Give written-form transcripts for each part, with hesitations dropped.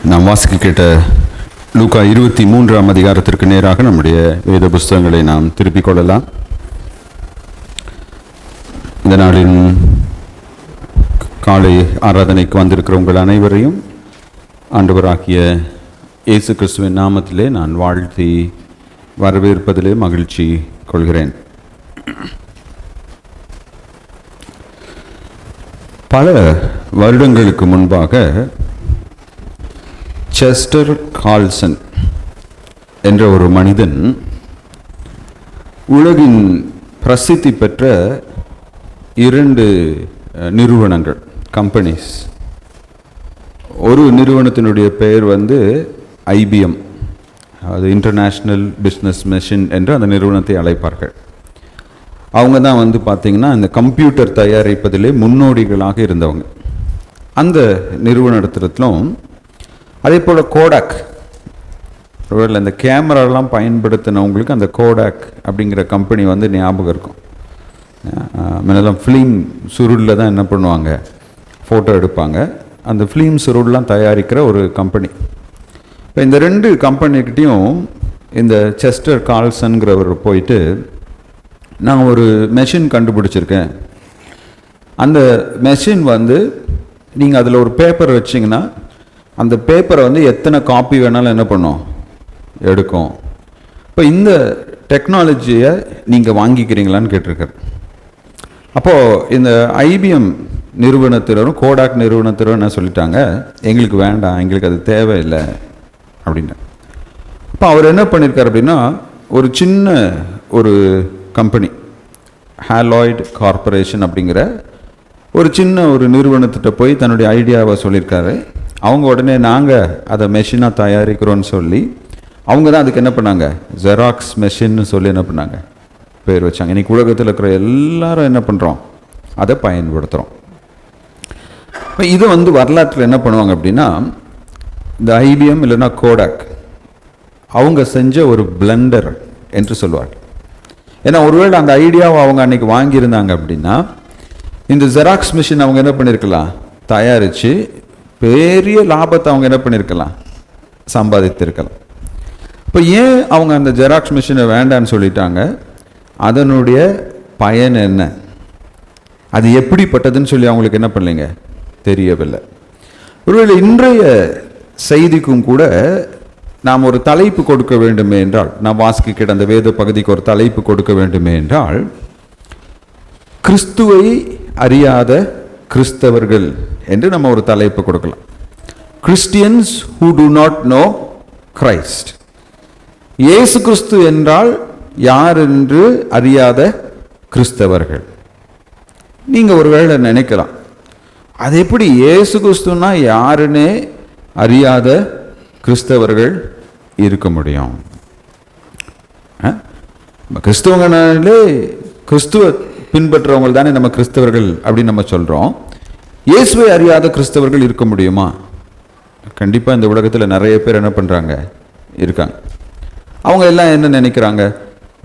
நாம் வாசிக்க கேட்ட லூக்கா 23ஆம் அதிகாரத்திற்கு நேராக நம்முடைய வேத புஸ்தகங்களை நாம் திருப்பிக் கொள்ளலாம். இந்த நாளின் காலை ஆராதனைக்கு வந்திருக்கிற உங்கள் அனைவரையும் ஆண்டவராகிய இயேசு கிறிஸ்துவின் நாமத்திலே நான் வாழ்த்தி வரவேற்பதிலே மகிழ்ச்சி கொள்கிறேன். பல வருடங்களுக்கு முன்பாக செஸ்டர் கால்சன் என்ற ஒரு மனிதன் உலகின் பிரசித்தி பெற்ற 2 நிறுவனங்கள், கம்பெனிஸ். ஒரு நிறுவனத்தினுடைய பெயர் IBM, அது இன்டர்நேஷ்னல் பிஸ்னஸ் மெஷின் என்று அந்த நிறுவனத்தை அழைப்பார்கள். அவங்க தான் பார்த்திங்கன்னா இந்த கம்ப்யூட்டர் தயாரிப்பதிலே முன்னோடிகளாக இருந்தவங்க. அந்த நிறுவனத்திலும் அதே போல் கோடாக், ஒருவேளை இந்த கேமராலாம் பயன்படுத்தினவங்களுக்கு அந்த கோடாக் அப்படிங்கிற கம்பெனி ஞாபகம் இருக்கும். முன்னெல்லாம் ஃபிலிம் சுருளில் தான் என்ன பண்ணுவாங்க, ஃபோட்டோ எடுப்பாங்க. அந்த ஃபிலிம் சுருள்லாம் தயாரிக்கிற ஒரு கம்பெனி. இப்போ இந்த 2 கம்பெனிக்கிட்டையும் இந்த செஸ்டர் கால்சன்கிறவர் போயிட்டு, நான் ஒரு மெஷின் கண்டுபிடிச்சிருக்கேன், அந்த மெஷின் நீங்கள் அதில் ஒரு பேப்பர் வச்சிங்கன்னா அந்த பேப்பரை எத்தனை காப்பி வேணாலும் என்ன பண்ணும், எடுக்கும். இப்போ இந்த டெக்னாலஜியை நீங்கள் வாங்கிக்கிறீங்களான்னு கேட்டிருக்காரு. அப்போது இந்த IBM நிறுவனத்தினரும் கோடாக் நிறுவனத்தினரும் என்ன சொல்லிட்டாங்க, எங்களுக்கு வேண்டாம், எங்களுக்கு அது தேவையில்லை அப்படின்னு. இப்போ அவர் என்ன பண்ணியிருக்கார் அப்படின்னா, ஒரு சின்ன ஒரு கம்பெனி, ஹாலாய்டு கார்பரேஷன் அப்படிங்கிற ஒரு சின்ன ஒரு நிறுவனத்திட்ட போய் தன்னுடைய ஐடியாவை சொல்லியிருக்காரு. அவங்க உடனே நாங்கள் அதை மெஷினாக தயாரிக்கிறோன்னு சொல்லி அவங்க தான் அதுக்கு என்ன பண்ணாங்க, ஜெராக்ஸ் மெஷின்னு சொல்லி என்ன பண்ணாங்க, பேர் வச்சாங்க. இன்றைக்கி உலகத்தில் இருக்கிற எல்லாரும் என்ன பண்ணுறோம், அதை பயன்படுத்துகிறோம். இப்போ இது வரலாற்றில் என்ன பண்ணுவாங்க அப்படின்னா, இந்த IBM இல்லைன்னா கோடாக் அவங்க செஞ்ச ஒரு பிளெண்டர் என்று சொல்லுவாங்க. ஏன்னா ஒருவேளை அந்த ஐடியாவை அவங்க அன்றைக்கி வாங்கியிருந்தாங்க அப்படின்னா இந்த ஜெராக்ஸ் மிஷின் அவங்க என்ன பண்ணியிருக்கலாம், தயாரித்து பெரிய லாபத்தை அவங்க என்ன பண்ணியிருக்கலாம், சம்பாதித்திருக்கலாம். இப்போ ஏன் அவங்க அந்த ஜெராக்ஸ் மிஷினை வேண்டான்னு சொல்லிட்டாங்க, அதனுடைய பயன் என்ன, அது எப்படிப்பட்டதுன்னு சொல்லி அவங்களுக்கு என்ன பண்ணலைங்க, தெரியவில்லை. ஒருவேளை இன்றைய செய்திக்கும் கூட நாம் ஒரு தலைப்பு கொடுக்க வேண்டுமே என்றால், நாம் வாசிக்கிற அந்த வேத பகுதிக்கு ஒரு தலைப்பு கொடுக்க வேண்டுமே என்றால், கிறிஸ்துவை அறியாத கிறிஸ்தவர்கள் என்று நம்ம ஒரு தலைப்பு கொடுக்கலாம். Christians who to not know Christ. இயேசு கிறிஸ்து என்றால் யார் என்று அறியாத கிறிஸ்தவர்கள். நீங்கள் ஒருவேளை நினைக்கலாம், அது எப்படி இயேசு கிறிஸ்துன்னா யாருன்னே அறியாத கிறிஸ்தவர்கள் இருக்க முடியும்? கிறிஸ்தவங்கனாலே கிறிஸ்துவ பின்பற்றவங்க தானே நம்ம கிறிஸ்தவர்கள் அப்படின்னு நம்ம சொல்கிறோம். இயேசுவை அறியாத கிறிஸ்தவர்கள் இருக்க முடியுமா? கண்டிப்பாக இந்த உலகத்தில் நிறைய பேர் என்ன பண்ணுறாங்க, இருக்காங்க. அவங்க எல்லாம் என்ன நினைக்கிறாங்க,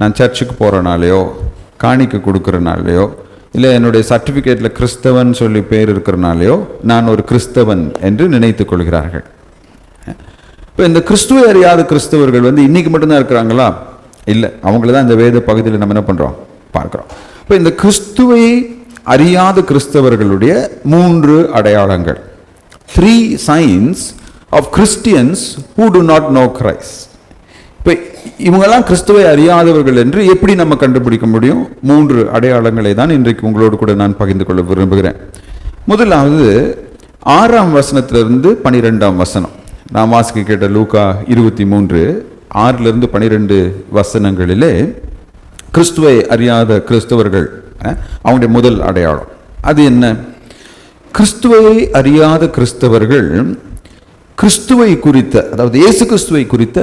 நான் சர்ச்சுக்கு போகிறனாலையோ காணிக்கை கொடுக்குறனாலையோ இல்லை என்னுடைய சர்டிஃபிகேட்டில் கிறிஸ்தவன் சொல்லி பேர் இருக்கிறனாலையோ நான் ஒரு கிறிஸ்தவன் என்று நினைத்து கொள்கிறார்கள். இப்போ இந்த கிறிஸ்துவை அறியாத கிறிஸ்தவர்கள் இன்றைக்கி மட்டும்தான் இருக்கிறாங்களா? இல்லை, அவங்கள தான் இந்த வேத பகுதியில் நம்ம என்ன பண்ணுறோம், பார்க்குறோம். இப்போ இந்த கிறிஸ்துவை அறியாத கிறிஸ்தவர்களுடைய 3 அடையாளங்கள், 3 signs of Christians who do not know Christ. இப்போ இவங்கெல்லாம் கிறிஸ்துவை அறியாதவர்கள் என்று எப்படி நம்ம கண்டுபிடிக்க முடியும்? 3 அடையாளங்களை தான் இன்றைக்கு உங்களோடு கூட நான் பகிர்ந்து கொள்ள விரும்புகிறேன். முதலாவது 6ஆம் வசனத்திலிருந்து 12ஆம் வசனம். நான் வாசிக்க கேட்ட லூக்கா 23 6லிருந்து 12 வசனங்களிலே கிறிஸ்துவை அறியாத கிறிஸ்தவர்கள் அவங்களுடைய முதல் அடையாளம் அது என்ன? கிறிஸ்துவை அறியாத கிறிஸ்தவர்கள் கிறிஸ்துவை குறித்த, அதாவது இயேசு கிறிஸ்துவை குறித்த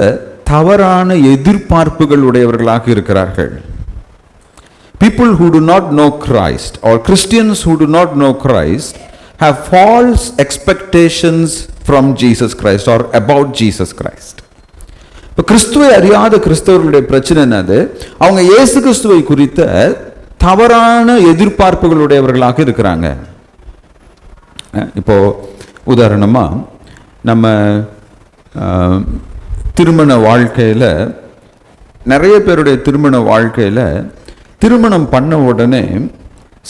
தவறான எதிர்பார்ப்புகள் உடையவர்களாக இருக்கிறார்கள். People who do not know Christ or Christians who do not know Christ have false expectations from Jesus Christ or about Jesus Christ. இப்போ கிறிஸ்துவை அறியாத கிறிஸ்தவர்களுடைய பிரச்சனை என்னது? அவங்க இயேசு கிறிஸ்துவை குறித்த தவறான எதிர்பார்ப்புகளுடையவர்களாக இருக்கிறாங்க. இப்போ உதாரணமாக நம்ம திருமண வாழ்க்கையில் நிறைய பேருடைய திருமண வாழ்க்கையில் திருமணம் பண்ண உடனே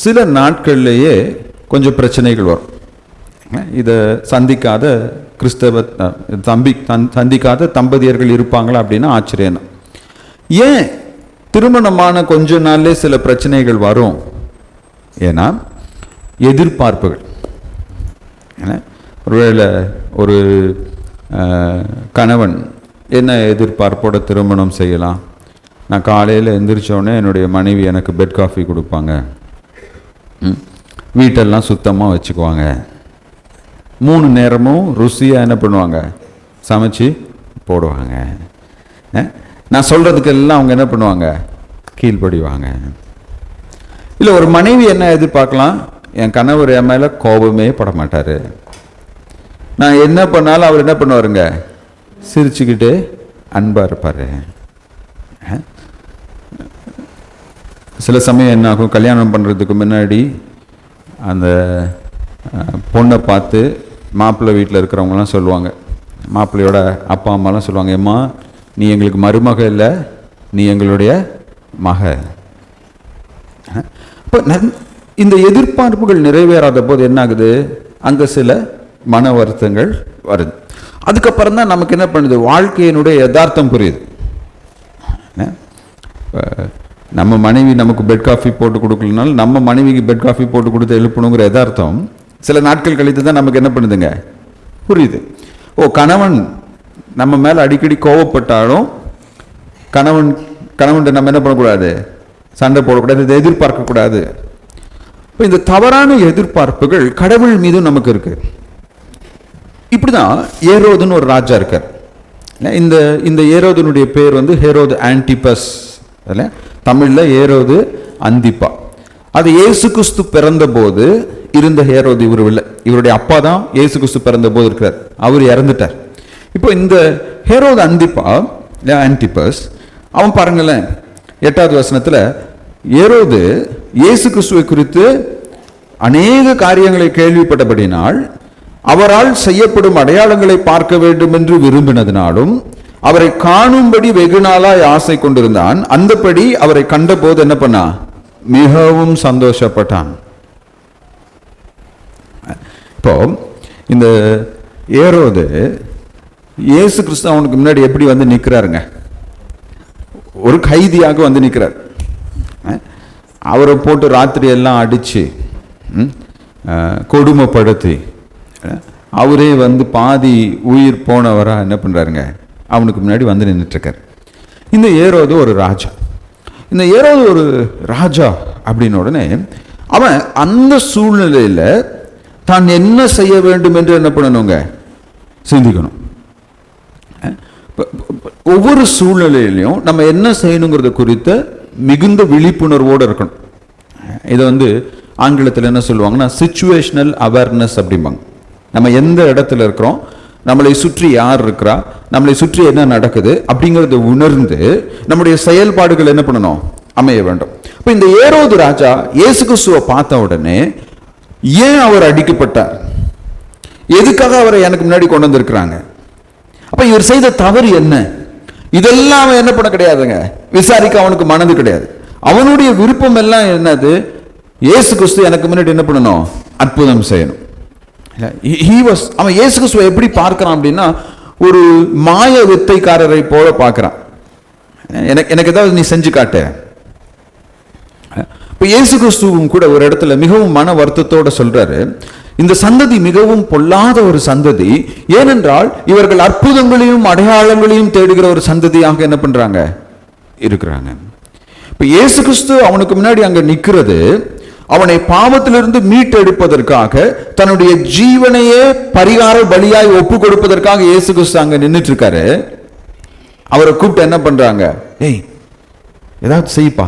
சில நாட்கள்லேயே கொஞ்சம் பிரச்சனைகள் வரும். இதை சந்திக்காத கிறிஸ்தவ சந்திக்காத தம்பதியர்கள் இருப்பாங்களா அப்படின்னா ஆச்சரியம். ஏன் திருமணமான கொஞ்ச நாள்லே சில பிரச்சனைகள் வரும்? ஏன்னா எதிர்பார்ப்புகள். ஒருவேளை ஒரு கணவன் என்ன எதிர்பார்ப்போட திருமணம் செய்யலாம்? நான் காலையில் எந்திரிச்சோடனே என்னுடைய மனைவி எனக்கு பெட் காஃபி கொடுப்பாங்க, வீட்டெல்லாம் சுத்தமாக வச்சுக்குவாங்க, 3 நேரமும் ருசியாக என்ன பண்ணுவாங்க, சமைச்சு போடுவாங்க, நான் சொல்கிறதுக்கெல்லாம் அவங்க என்ன பண்ணுவாங்க, கீழ்ப்படிவாங்க. இல்லை ஒரு மனைவி என்ன எதிர்பார்க்கலாம், என் கணவர் என் மேலே கோபமே பட மாட்டார், நான் என்ன பண்ணாலும் அவர் என்ன பண்ணுவாருங்க, சிரிச்சுக்கிட்டு அன்பாக இருப்பார். சில சமயம் என்ன ஆகும், கல்யாணம் பண்ணுறதுக்கு முன்னாடி அந்த பொண்ணை பார்த்து மாப்பிள்ளை வீட்டில் இருக்கிறவங்களாம் சொல்லுவாங்க, மாப்பிள்ளையோட அப்பா அம்மாலாம் சொல்லுவாங்க, ஏம்மா நீ எங்களுக்கு மருமக இல்லை, நீ எங்களுடைய மக. இப்போ இந்த எதிர்பார்ப்புகள் நிறைவேறாத போது என்ன ஆகுது, அங்கே சில மன வருத்தங்கள் வருது. அதுக்கப்புறம் தான் நமக்கு என்ன பண்ணுது, வாழ்க்கையினுடைய யதார்த்தம் புரியுது. நம்ம மனைவி நமக்கு பெட் காஃபி போட்டு கொடுக்கலனாலும் நம்ம மனைவிக்கு பெட் காஃபி போட்டு கொடுத்து எழுப்பணுங்கிற யதார்த்தம் சில நாட்கள் கழித்து தான் நமக்கு என்ன பண்ணுதுங்க, புரியுது. கணவன் நம்ம மேலே அடிக்கடி கோவப்பட்டாலும் கணவன் நம்ம என்ன பண்ணக்கூடாது, சண்டை போடக்கூடாது, இதை எதிர்பார்க்கக்கூடாது. இப்போ இந்த தவறான எதிர்பார்ப்புகள் கடவுள் மீதும் நமக்கு இருக்கு. இப்படிதான் ஏரோதுன்னு ஒரு ராஜா இருக்கார். இந்த ஏரோதனுடைய பேர் வந்து ஹேரோது ஆன்டிபஸ், தமிழில் ஏரோது அந்திப்பா. அது இயேசு கிறிஸ்து பிறந்த போது இருந்த ஹேரோது இவர் இல்லை, இவருடைய அப்பா தான் இயேசு கிறிஸ்து பிறந்த போது இருக்கிறார், அவர் இறந்துட்டார். இப்போ இந்த ஹேரோது அந்திப்பா ஆன்டிபஸ் அவன் பாருங்களேன், 8வது வசனத்தில் ஏரோது இயேசு கிறிஸ்துவை குறித்து அநேக காரியங்களை கேள்விப்பட்டபடினால் அவரால் செய்யப்படும் அடையாளங்களை பார்க்க வேண்டும் என்று விரும்பினதினாலும் அவரை காணும்படி வெகு நாளாய் ஆசை கொண்டிருந்தான். அந்தபடி அவரை கண்டபோது என்ன பண்ணா, மிகவும் சந்தோஷப்பட்டான். இப்போ இந்த ஏரோது இயேசு கிறிஸ்து அவனுக்கு முன்னாடி எப்படி வந்து நிற்கிறாருங்க, ஒரு கைதியாக வந்து நிற்கிறார். அவரை போட்டு ராத்திரி எல்லாம் அடித்து கொடுமைப்படுத்தி அவரே வந்து பாதி உயிர் போனவராக என்ன பண்ணுறாருங்க, அவனுக்கு முன்னாடி வந்து நின்றுட்டுருக்கார். இந்த ஏரோது ஒரு ராஜா. இந்த ஏரோது ஒரு ராஜா அப்படின்ன உடனே அவன் அந்த சூழ்நிலையில் தான் என்ன செய்ய வேண்டும் என்று என்ன பண்ணணுங்க, சிந்திக்கணும். ஒவ்வொரு சூழ்நிலையிலையும் நம்ம என்ன செய்யணுங்கிறத குறித்த மிகுந்த விழிப்புணர்வோடு இருக்கணும். இதை வந்து ஆங்கிலத்தில் என்ன சொல்லுவாங்கன்னா சிச்சுவேஷனல் அவேர்னஸ் அப்படிம்பாங்க. நம்ம எந்த இடத்துல இருக்கிறோம், நம்மளை சுற்றி யார் இருக்கிறா, நம்மளை சுற்றி என்ன நடக்குது அப்படிங்கிறத உணர்ந்து நம்முடைய செயல்பாடுகள் என்ன பண்ணணும், அமைய வேண்டும். இப்போ இந்த ஏரோது ராஜா இயேசு கிறிஸ்துவை பார்த்த உடனே ஏன் அவர் அடிக்கப்பட்டார், எதுக்காக அவரை எனக்கு முன்னாடி கொண்டு வந்திருக்கிறாங்க, அப்ப இவர் செய்த தவறு என்ன, இதெல்லாம் அவன் என்ன பண்ண கிடையாதுங்க, விசாரிக்க அவனுக்கு மனது கிடையாது. அவனுடைய விருப்பம் எல்லாம் என்னது, இயேசு கிறிஸ்து எனக்கு முன்னாடி என்ன பண்ணணும், அற்புதம் செய்யணும். அவன் இயேசு கிறிஸ்துவை எப்படி பார்க்கிறான் அப்படின்னா ஒரு மாய வித்தைக்காரரை போல பார்க்கிறான். எனக்கு ஏதாவது நீ செஞ்சு காட்ட. இப்ப இயேசு கிறிஸ்துவும் கூட ஒரு இடத்துல மிகவும் மன வருத்தத்தோட சொல்றாரு, இந்த சந்ததி மிகவும் பொல்லாத ஒரு சந்ததி, ஏனென்றால் இவர்கள் அற்புதங்களையும் அடையாளங்களையும் தேடுகிற ஒரு சந்ததியாக என்ன பண்றாங்க, இருக்கிறாங்க. இப்ப இயேசு கிறிஸ்து அவனுக்கு முன்னாடி அங்க நிக்கிறது அவனை பாவத்திலிருந்து மீட்டெடுப்பதற்காக, தன்னுடைய ஜீவனையே பரிகார பலியாய் ஒப்பு கொடுப்பதற்காக இயேசு கிறிஸ்து அங்க நின்றுட்டு இருக்காரு. அவரை கூப்பிட்டு என்ன பண்றாங்க, ஏய் ஏதாவது செய்ப்பா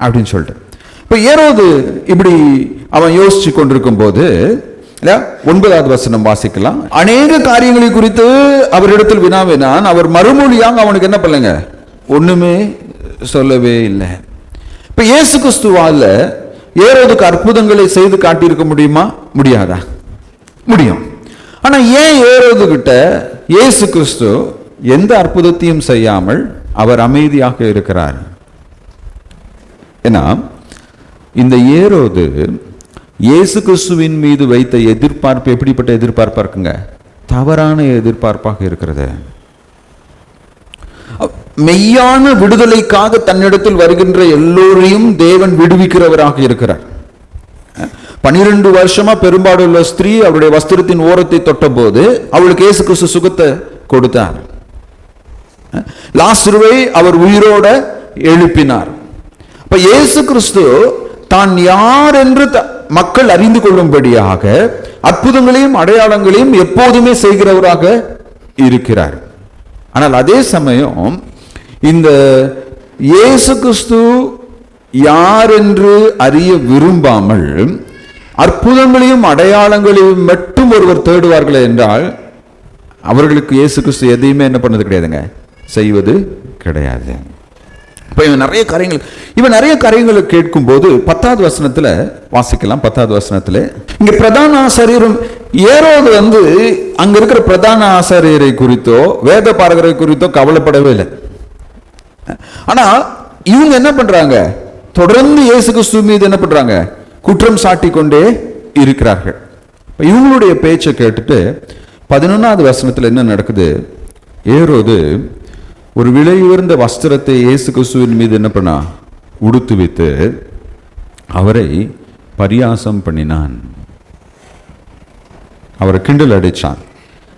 அப்படின்னு சொல்லிட்டு. இப்ப ஏரோது இப்படி அவன் யோசிச்சு கொண்டிருக்கும் போது 9வது வசனம் வாசிக்கலாம். அநேக காரியங்களை குறித்து அவரிடத்தில் வினாவினான், அவர் மறுமொழியாக அவனுக்கு என்ன பண்ணலங்க, ஒண்ணுமே சொல்லவே இல்லை. இப்ப இயேசு கிறிஸ்துவால ஏரோதுக்கு அற்புதங்களை செய்து காட்டியிருக்க முடியுமா, முடியாதா, முடியும். ஆனா ஏன் ஏரோது கிட்ட இயேசு கிறிஸ்து எந்த அற்புதத்தையும் செய்யாமல் அவர் அமைதியாக இருக்கிறார்? ஏன்னா இந்த ஏரோது இயேசு கிறிஸ்துவின் மீது வைத்த எதிர்பார்ப்பு எப்படிப்பட்ட எதிர்பார்ப்பா இருக்குங்க? தவறான எதிர்பார்ப்பாக இருக்கிறது. மெய்யான விடுதலைக்காக தன்னிடத்தில் வருகின்ற எல்லோரையும் தேவன் விடுவிக்கிறவராக இருக்கிறார். 12 வருஷமா பெரும்பாடுள்ள ஸ்திரீ அவருடைய வஸ்திரத்தின் ஓரத்தை தொட்ட போது அவளுக்கு இயேசு கிறிஸ்து சுகத்தை கொடுத்தார். லாசருவை அவர் உயிரோட எழுப்பினார். அப்ப இயேசு கிறிஸ்து தான் யார் என்று மக்கள் அறிந்து கொள்ளும்படியாக அற்புதங்களையும் அடையாளங்களையும் எப்போதுமே செய்கிறவராக இருக்கிறார். ஆனால் அதே சமயம் இந்த இயேசு கிறிஸ்து யார் என்று அறிய விரும்பாமல் அற்புதங்களையும் அடையாளங்களையும் மட்டும் ஒருவர் தேடுவார்களே என்றால் அவர்களுக்கு இயேசு கிறிஸ்து எதையுமே என்ன பண்ணது கிடையாதுங்க, செய்வது கிடையாது. இப்போ இவன் நிறைய காரியங்களை கேட்கும் போது 10வது வசனத்துல வாசிக்கலாம். 10வது வசனத்துல இங்க பிரதான ஆசாரியரும் ஏரோது அங்க இருக்கிற பிரதான ஆசாரியரை குறித்தோ வேத பாரகரை குறித்தோ கவலைப்படவே இல்லை. ஆனா இவங்க என்ன பண்றாங்க? தொடர்ந்து இயேசு கிறிஸ்து மீது என்ன பண்றாங்க? குற்றம் சாட்டி கொண்டே இருக்கிறார்கள். இவங்களுடைய பேச்சை கேட்டுட்டு 11வது வசனத்துல என்ன நடக்குது? ஏரோது ஒரு விலை உயர்ந்த வஸ்திரத்தை இயேசு கிறிஸ்துவின் மீது என்ன பண்ணா? உடுத்து வைத்து அவரை பரியாசம் பண்ணினான். அவரை கிண்டல் அடிச்சான்.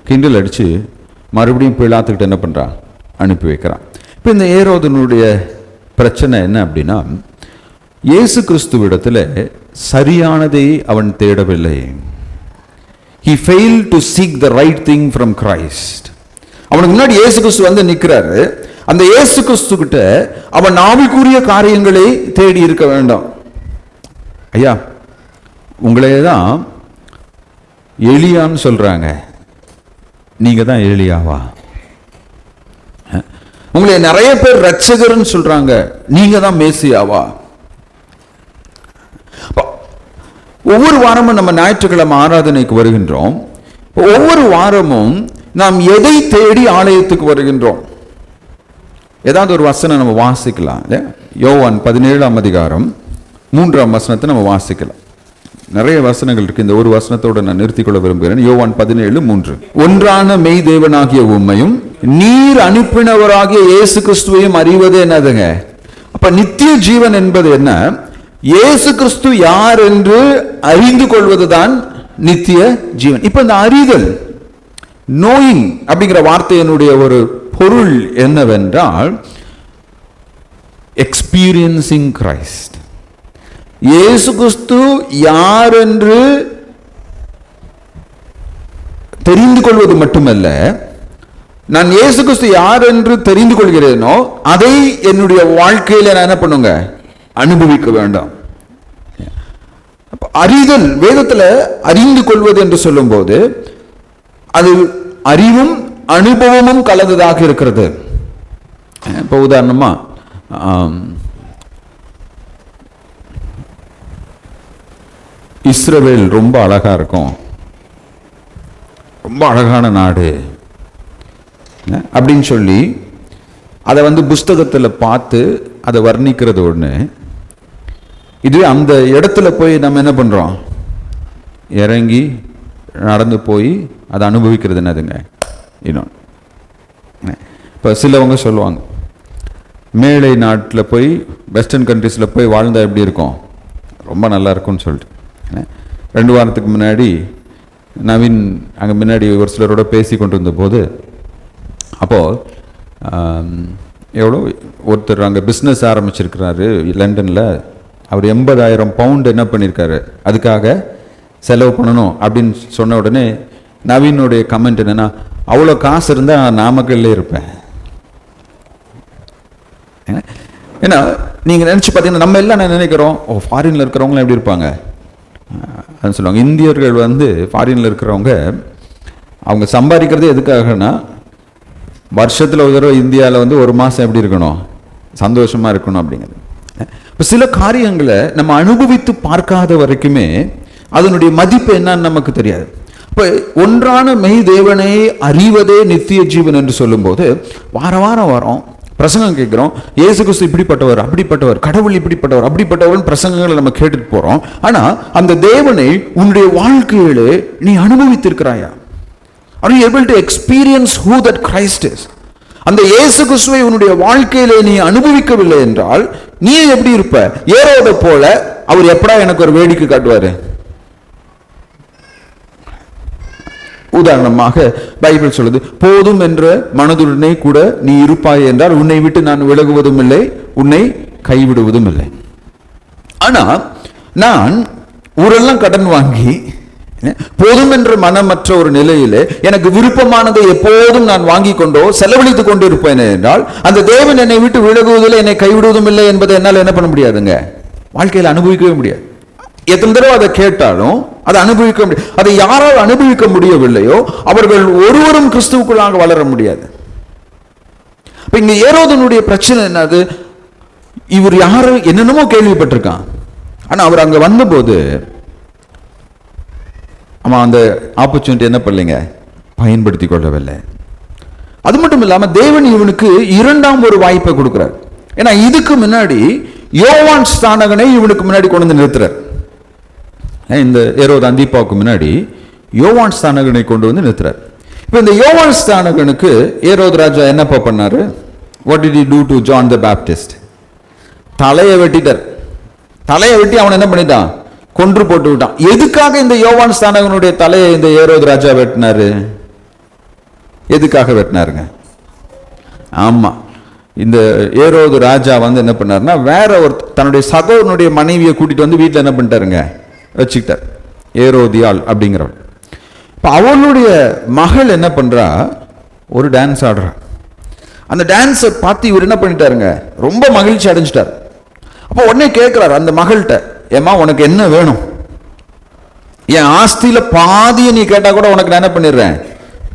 கிண்டல் அடிச்சு மறுபடியும் பிலாத்துக்கிட்ட என்ன பண்றான்? அனுப்பி வைக்கிறான். இப்போ இந்த ஏரோதனுடைய பிரச்சனை என்ன அப்படின்னா, இயேசு கிறிஸ்துவிடத்துல சரியானதை அவன் தேடவில்லை. He failed to seek the right thing from Christ. அவனுக்கு முன்னாடி இயேசு கிறிஸ்து நிற்கிறாரு. அந்த இயேசு கிறிஸ்து கிட்ட அவன் ஆவிக்குரிய காரியங்களை தேடி இருக்க வேண்டாம். ஐயா, உங்களே தான் எலியான்னு சொல்றாங்க, நீங்க தான் எலியாவா? உங்களை நிறைய பேர் ரட்சகர்னு சொல்றாங்க, நீங்க தான் மேசியாவா? ஒவ்வொரு வாரமும் நம்ம ஞாயிற்றுக்கிழமை ஆராதனைக்கு வருகின்றோம். ஒவ்வொரு வாரமும் நாம் எதை தேடி ஆலயத்துக்கு வருகின்றோம்? ஏதாவது ஒரு வசனம் நம்ம வாசிக்கலாம். யோவான் 17ஆம் அதிகாரம் 3ஆம் வசனத்தை நம்ம வாசிக்கலாம். நிறைய வசனங்கள் இருக்கு. இந்த ஒரு வசனத்தோட நான் நிறுத்திக்கொள்ள விரும்புகிறேன். யோவான் 17:3. ஒன்றான மெய் தேவனாகிய உம்மையும் நீர் அனுப்பினவராகிய இயேசு கிறிஸ்துவையும் அறிவது என்னதுங்க? அப்ப நித்திய ஜீவன் என்பது என்ன? இயேசு கிறிஸ்து யார் என்று அறிந்து கொள்வதுதான் நித்திய ஜீவன். இப்ப இந்த அறிதல், நோயிங் அப்படிங்கிற வார்த்தையினுடைய ஒரு பொருள் என்னவென்றால் எக்ஸ்பீரியன்சிங் கிரைஸ்ட். இயேசு கிறிஸ்து யார் என்று தெரிந்து கொள்வது மட்டுமல்ல, நான் இயேசு கிறிஸ்து யார் என்று தெரிந்து கொள்கிறேனோ அதை என்னுடைய வாழ்க்கையில நான் என்ன பண்ணுங்க? அனுபவிக்க வேண்டாம். அறிதல், வேதத்துல அறிந்து கொள்வது என்று சொல்லும் போது அது அறிவும் அனுபவமும் கலந்ததாக இருக்கிறது. இப்போ உதாரணமா இஸ்ரவேல் ரொம்ப அழகா இருக்கும், ரொம்ப அழகான நாடு அப்படின்னு சொல்லி அதை புஸ்தகத்தில் பார்த்து அதை வர்ணிக்கிறது ஒன்று. இதுவே அந்த இடத்துல போய் நம்ம என்ன பண்ணுறோம்? இறங்கி நடந்து போய் அதை அனுபவிக்கிறது என்னதுங்க? இன்னொன்று. இப்போ சிலவங்க சொல்லுவாங்க, மேலை நாட்டில் போய் வெஸ்டர்ன் கண்ட்ரீஸில் போய் வாழ்ந்தால் எப்படி இருக்கும்? ரொம்ப நல்லா இருக்கும்னு சொல்லிட்டு 2 வாரத்துக்கு முன்னாடி நவீன் அங்கே முன்னாடி ஒரு சிலரோட பேசி கொண்டு இருந்தபோது, அப்போது எவ்வளோ ஒருத்தர் அங்கே பிஸ்னஸ் ஆரம்பிச்சிருக்கிறாரு லண்டனில். அவர் 80,000 பவுண்ட் என்ன பண்ணியிருக்காரு, அதுக்காக செலவு பண்ணணும் அப்படின்னு சொன்ன உடனே நவீனுடைய கமெண்ட் என்னன்னா, அவ்வளோ காசு இருந்தால் நாமக்கல்லே இருப்பேன். ஏன்னா நீங்கள் நினச்சி பார்த்தீங்கன்னா நம்ம எல்லாம் என்ன நினைக்கிறோம், ஃபாரினில் இருக்கிறவங்களாம் எப்படி இருப்பாங்க அப்படின்னு சொல்லுவாங்க. இந்தியர்கள் ஃபாரினில் இருக்கிறவங்க அவங்க சம்பாதிக்கிறது எதுக்காகனா, வருஷத்தில் ஒரு தடவை இந்தியாவில் 1 மாதம் எப்படி இருக்கணும், சந்தோஷமாக இருக்கணும் அப்படிங்கிறது. இப்போ சில காரியங்களை நம்ம அனுபவித்து பார்க்காத வரைக்குமே அதனுடைய மதிப்பு என்னன்னு நமக்கு தெரியாது. இப்போ ஒன்றான மெய் தேவனை அறிவதே நித்திய ஜீவன் என்று சொல்லும்போது வார வாரம் வரோம், பிரசங்கம் கேட்கிறோம், இயேசு கிறிஸ்து இப்படிப்பட்டவர், அப்படிப்பட்டவர், கடவுள் இப்படிப்பட்டவர், அப்படிப்பட்டவர் பிரசங்கங்களை நம்ம கேட்டுட்டு போறோம். ஆனா அந்த தேவனை உன்னுடைய வாழ்க்கையிலே நீ அனுபவித்திருக்கிறாயா? Are you able to experience who that Christ is? அந்த இயேசு கிறிஸ்துவை உன்னுடைய வாழ்க்கையிலே நீ அனுபவிக்கவில்லை என்றால் நீ எப்படி இருப்ப? ஏரோதை போல அவர் எப்படா எனக்கு ஒரு வேடிக்கை காட்டுவாரு? உதாரணமாக பைபிள் சொல்லுது, போதும் என்ற மனதுடனே கூட நீ இருப்பாய் என்றால் உன்னை விட்டு நான் விலகுவதும் இல்லை, உன்னை கைவிடுவதும் இல்லை. ஆனா நான் ஊரெல்லாம் கடன் வாங்கி போதும் என்ற மனமற்ற ஒரு நிலையிலே எனக்கு விருப்பமானதை எப்போதும் நான் வாங்கி கொண்டோ செலவழித்துக் கொண்டு இருப்பேன் என்றால் அந்த தேவன் என்னை விட்டு விலகுவதில்லை, என்னை கைவிடுவதும் இல்லை என்பதை என்னால் என்ன பண்ண முடியாதுங்க, வாழ்க்கையில் அனுபவிக்கவே முடியாது. எத்தனை தடவை அதை கேட்டாலும் அதை அனுபவிக்க முடியாது. அதை யாரால் அனுபவிக்க முடியவில்லையோ அவர்கள் ஒருவரும் கிறிஸ்துவுக்குள்ளாக வளர முடியாது. இப்ப இங்க ஏரோதனுடைய பிரச்சனை என்னது? இவர் யாரும் என்னென்னமோ கேள்விப்பட்டிருக்கான், ஆனா அவர் அங்க வந்தபோது அவன் அந்த ஆப்பர்ச்சுனிட்டி என்ன பண்ணலைங்க, பயன்படுத்தி கொள்ளவில்லை. அது மட்டும் இல்லாம தேவன் இவனுக்கு இரண்டாம் ஒரு வாய்ப்பை கொடுக்கிறார். ஏன்னா இதுக்கு முன்னாடி யோவான் ஸ்நானகனை இவனுக்கு முன்னாடி கொண்டு வந்து நிறுத்துறார். இந்த ஏரோது அந்திப்பாவுக்கு முன்னாடி யோவான் ஸ்நானகனை கொண்டு வந்து நிறுத்துறார். இப்போ இந்த யோவான் ஸ்நானகனுக்கு ஏரோது ராஜா என்னப்பா பண்ணாரு? What did he to to John the Baptist? தலையை வெட்டிட்டார். தலையை வெட்டி அவன் என்ன பண்ணிட்டான்? கொன்று போட்டு விட்டான். எதுக்காக இந்த யோவான் ஸ்நானகனுடைய தலையை இந்த ஏரோது ராஜா வெட்டினாரு? எதுக்காக வெட்டினாருங்க? ஆமா, இந்த ஏரோது ராஜா வந்து என்ன பண்ணாருன்னா வேற ஒரு தன்னுடைய சகோதரனுடைய மனைவியை கூட்டிட்டு வந்து வீட்டில் என்ன பண்ணிட்டாருங்க, வச்சுக்கிட்டார். ஏரோதியாள் அப்படிங்கிறவள். இப்போ அவளுடைய மகள் என்ன பண்றா, ஒரு டான்ஸ் ஆடுறா. அந்த டான்ஸை பார்த்து இவர் என்ன பண்ணிட்டாருங்க, ரொம்ப மகிழ்ச்சி அடைஞ்சிட்டார். அப்போ உடனே கேட்கிறார் அந்த மகள்கிட்ட, ஏமா உனக்கு என்ன வேணும்? என் ஆஸ்தியில பாதியை நீ கேட்டா கூட உனக்கு நான் என்ன பண்ணிடுறேன்,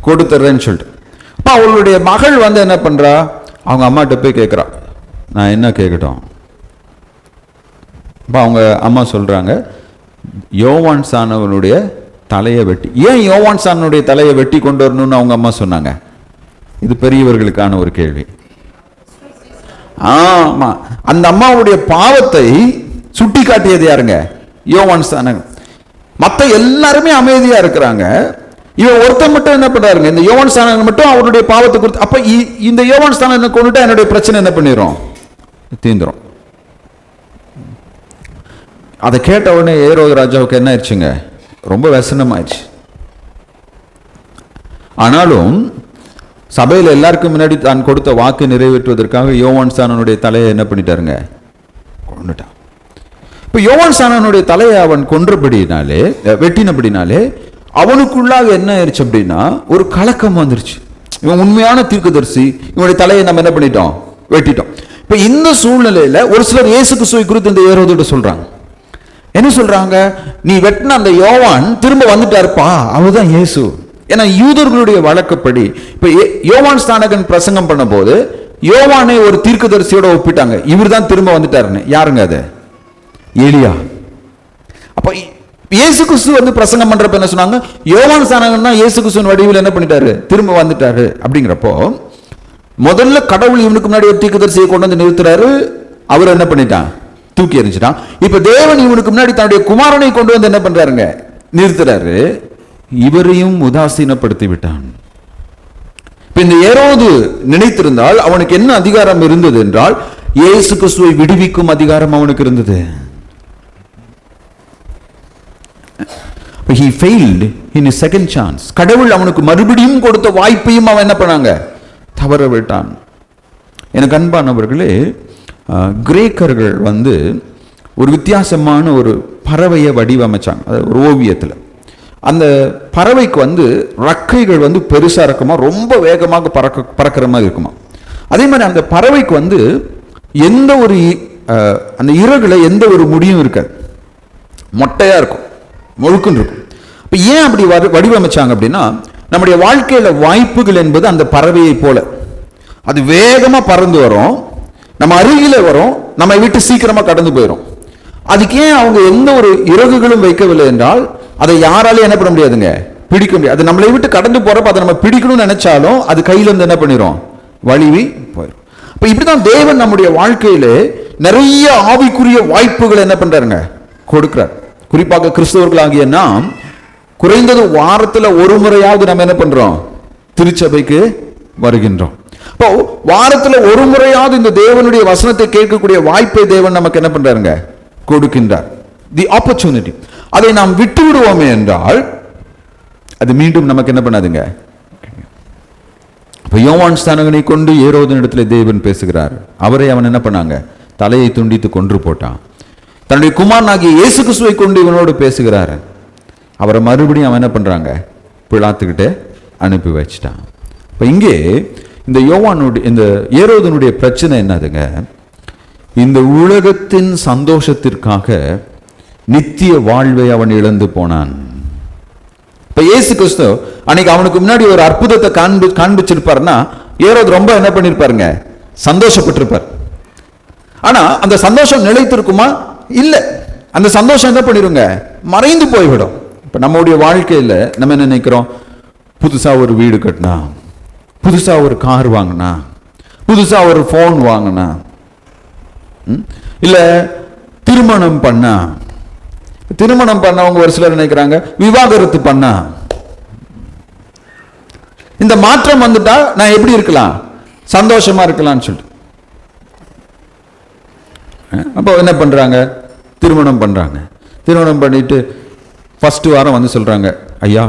கொடுத்துட்றேன்னு சொல்லிட்டு. அப்போ அவளுடைய மகள் வந்து என்ன பண்றா, அவங்க அம்மாட்ட போய் கேட்குறா, நான் என்ன கேட்கட்டும்? அப்போ அவங்க அம்மா சொல்றாங்க, யோவான் சானவனுடைய தலையை வெட்டி. ஏன் யோவான் சானனுடைய தலையை வெட்டி கொண்டு வரணும்னு அவங்க அம்மா சொன்னாங்க? இது பெரியவர்களுக்கான ஒரு கேள்வி. ஆமா, அந்த அம்மாவுடைய பாவத்தை சுட்டி காட்டியது யாருங்க? யோவான் ஸ்நானகன். மற்ற எல்லாருமே அமைதியா இருக்கிறாங்க, இவன் ஒருத்தன் மட்டும் என்ன பண்றாருங்க, இந்த யோவான் ஸ்நானகன் மட்டும் அவருடைய பாவத்தை குறித்து. அப்ப இந்த யோவான் ஸ்நானகனை கொண்டுட்டா என்னுடைய பிரச்சனை என்ன பண்ணிடும், தீந்துரும். அதை கேட்ட உடனே ஏரோது ராஜாவுக்கு என்ன ஆயிடுச்சுங்க, ரொம்ப व्यसனமாயிடுச்சு. ஆனாலும் சபையில் எல்லாருக்கும் முன்னாடி தான் கொடுத்த வாக்கு நிறைவேற்றுவதற்காக யோவான் ஸ்நானனுடைய தலையை என்ன பண்ணிட்டாருங்க, கொண்டுட்டான். இப்போ யோவான் ஸ்நானனுடைய தலையை அவன் கொன்றபடினாலே, வெட்டினபடினாலே அவனுக்குள்ளாக என்ன ஆயிடுச்சு அப்படின்னா ஒரு கலக்கம் வந்துருச்சு. இவன் உண்மையான தீர்க்கதரிசி, இவனுடைய தலையை நம்ம என்ன பண்ணிட்டோம், வெட்டிட்டோம். இப்போ இந்த சூழ்நிலையில ஒரு சிலர் இயேசு கிறிஸ்துவை குறித்து இந்த ஏரோதோட சொல்றாங்க. என்ன சொல்றாங்க, நீ வெட்டின அந்த யோவான் திரும்ப வந்துட்டாருப்பா, அவர்தான் இயேசு. ஏன்னா யூதர்களுடைய வழக்கப்படி இப்ப யோவான் ஸ்நானகன் பிரசங்கம் பண்ண போது யோவானை ஒரு தீர்க்கதரிசியோட ஒப்பிட்டாங்க, இவர் தான் திரும்ப வந்துட்டாருன்னு. யாருங்க அது? எலியா. அப்ப இயேசு கிறிஸ்து வந்து பிரசங்கம் பண்றப்ப என்ன சொன்னாங்க, யோவான் ஸ்நானகன் தான் இயேசு கிறிஸ்துவின் வடிவில் என்ன பண்ணிட்டாரு, திரும்ப வந்துட்டாரு. அப்படிங்கிறப்போ முதல்ல கடவுள் இவனுக்கு முன்னாடி ஒரு தீர்க்கதரிசியை கொண்டு வந்து நிறுத்துறாரு, அவர் என்ன பண்ணிட்டான், தூக்கி எறிஞ்சிட்டான். இப்ப தேவன் இவனுக்கு முன்னாடி தன்னுடைய குமாரனை கொண்டு வந்து என்ன பண்றாருங்க, நிறுத்துறாரு, இவரையும் உதாசீனப்படுத்தி விட்டான். இந்த ஏரோது நினைத்திருந்தால் அவனுக்கு என்ன அதிகாரம் இருந்தது என்றால் இயேசு கிறிஸ்துவை விடுவிக்கும் அதிகாரம் அவனுக்கு இருந்தது. He failed in his second chance. கடவுள் அவனுக்கு மறுபடியும் கொடுத்த வாய்ப்பையும் அவன் என்ன பண்ணாங்க, தவற விட்டான். எனக்கு அன்பானவர்களே, கிரேக்கர்கள் வந்து ஒரு வித்தியாசமான ஒரு பறவையை வடிவமைச்சாங்க. அது ஒரு ஓவியத்தில். அந்த பறவைக்கு வந்து ரக்கைகள் வந்து பெருசா இருக்குமா, ரொம்ப வேகமாக பறக்கிற மாதிரி இருக்குமா. அதே மாதிரி அந்த பறவைக்கு வந்து எந்த ஒரு அந்த இறகுல எந்த ஒரு முடியும் இருக்காது, மொட்டையா இருக்கும், முழுக்குன்னு இருக்கும். இப்போ ஏன் அப்படி வடிவமைச்சாங்க அப்படின்னா, நம்முடைய வாழ்க்கையில வாய்ப்புகள் என்பது அந்த பறவையை போல அது வேகமா பறந்து வரும், நம்ம அருகில வரும், நம்ம விட்டு சீக்கிரமா கடந்து போயிடும். அதுக்கு ஏன் அவங்க எந்த ஒரு இறகுகளும் வைக்கவில்லை என்றால் அதை யாராலையும் என்ன பண்ண முடியாதுங்க, பிடிக்க முடியாது. அது நம்மளை விட்டு கடந்து போறப்ப அதை நம்ம பிடிக்கணும்னு நினைச்சாலும் அது கையில இருந்து என்ன பண்ணிரும், வலிவி போயிடும். இப்ப இப்படிதான் தேவன் நம்முடைய வாழ்க்கையில நிறைய ஆவிக்குரிய வாய்ப்புகள் என்ன பண்றாருங்க, கொடுக்கிறார். குறிப்பாக கிறிஸ்தவர்களாகிய நாம் குறைந்தது வாரத்துல ஒரு முறையாவது நம்ம என்ன பண்றோம், திருச்சபைக்கு வருகின்றோம். இப்போ வாரத்துல ஒரு முறையாவது இந்த தேவனுடைய வசனத்தை கேட்கக்கூடிய வாய்ப்பை தேவன் நமக்கு என்ன பண்றாருங்க, கொடுக்கின்றார். The opportunity. அதை நாம் விட்டு விடுவோமே என்றால் அது மீண்டும் நமக்கு என்ன பண்ணாதுங்க. இப்போ யோவான் ஸ்நானகனை கொண்டு ஏரோதின் இடத்துல தேவன் பேசுகிறார். அவரை அவன் என்ன பண்ணாங்க, தலையை துண்டித்து கொன்று போட்டான். தன்னுடைய குமாரனாகிய இயேசு கிறிஸ்துவை கொண்டு இவனோடு பேசுகிறார். அவரை மறுபடியும் அவன் என்ன பண்றாங்க, பிலாத்துக்கிட்டே அனுப்பி வச்சிட்டான். இப்போ இங்கே இந்த யோவானுடைய இந்த ஏரோதனுடைய பிரச்சனை என்னதுங்க, இந்த உலகத்தின் சந்தோஷத்திற்காக நித்திய வாழ்வை அவன் இழந்து போனான். இப்ப இயேசு கிறிஸ்து அன்னைக்கு அவனுக்கு முன்னாடி ஒரு அற்புதத்தை காண்பிச்சிருப்பாருன்னா ஏரோது ரொம்ப என்ன பண்ணிருப்பாருங்க, சந்தோஷப்பட்டிருப்பார். ஆனா அந்த சந்தோஷம் நிலைத்திருக்குமா, இல்ல. அந்த சந்தோஷம் என்ன பண்ணிருங்க, மறைந்து போய்விடும். இப்ப நம்முடைய வாழ்க்கையில நம்ம என்ன நினைக்கிறோம், புதுசா ஒரு வீடு கட்டினா, புதுசா ஒரு கார் வாங்கினா, புதுசா ஒரு போன் வாங்கினா, இல்ல திருமணம் பண்ணா. திருமணம் பண்ணவங்க ஒரு சிலர் நினைக்கிறாங்க விவாகரத்து பண்ணா. இந்த மாற்றம் வந்துட்டா நான் எப்படி இருக்கலாம், சந்தோஷமா இருக்கலாம்னு சொல்லிட்டு அப்போ என்ன பண்றாங்க, திருமணம் பண்றாங்க. திருமணம் பண்ணிட்டு ஃபர்ஸ்ட் வாரம் வந்து சொல்றாங்க, ஐயா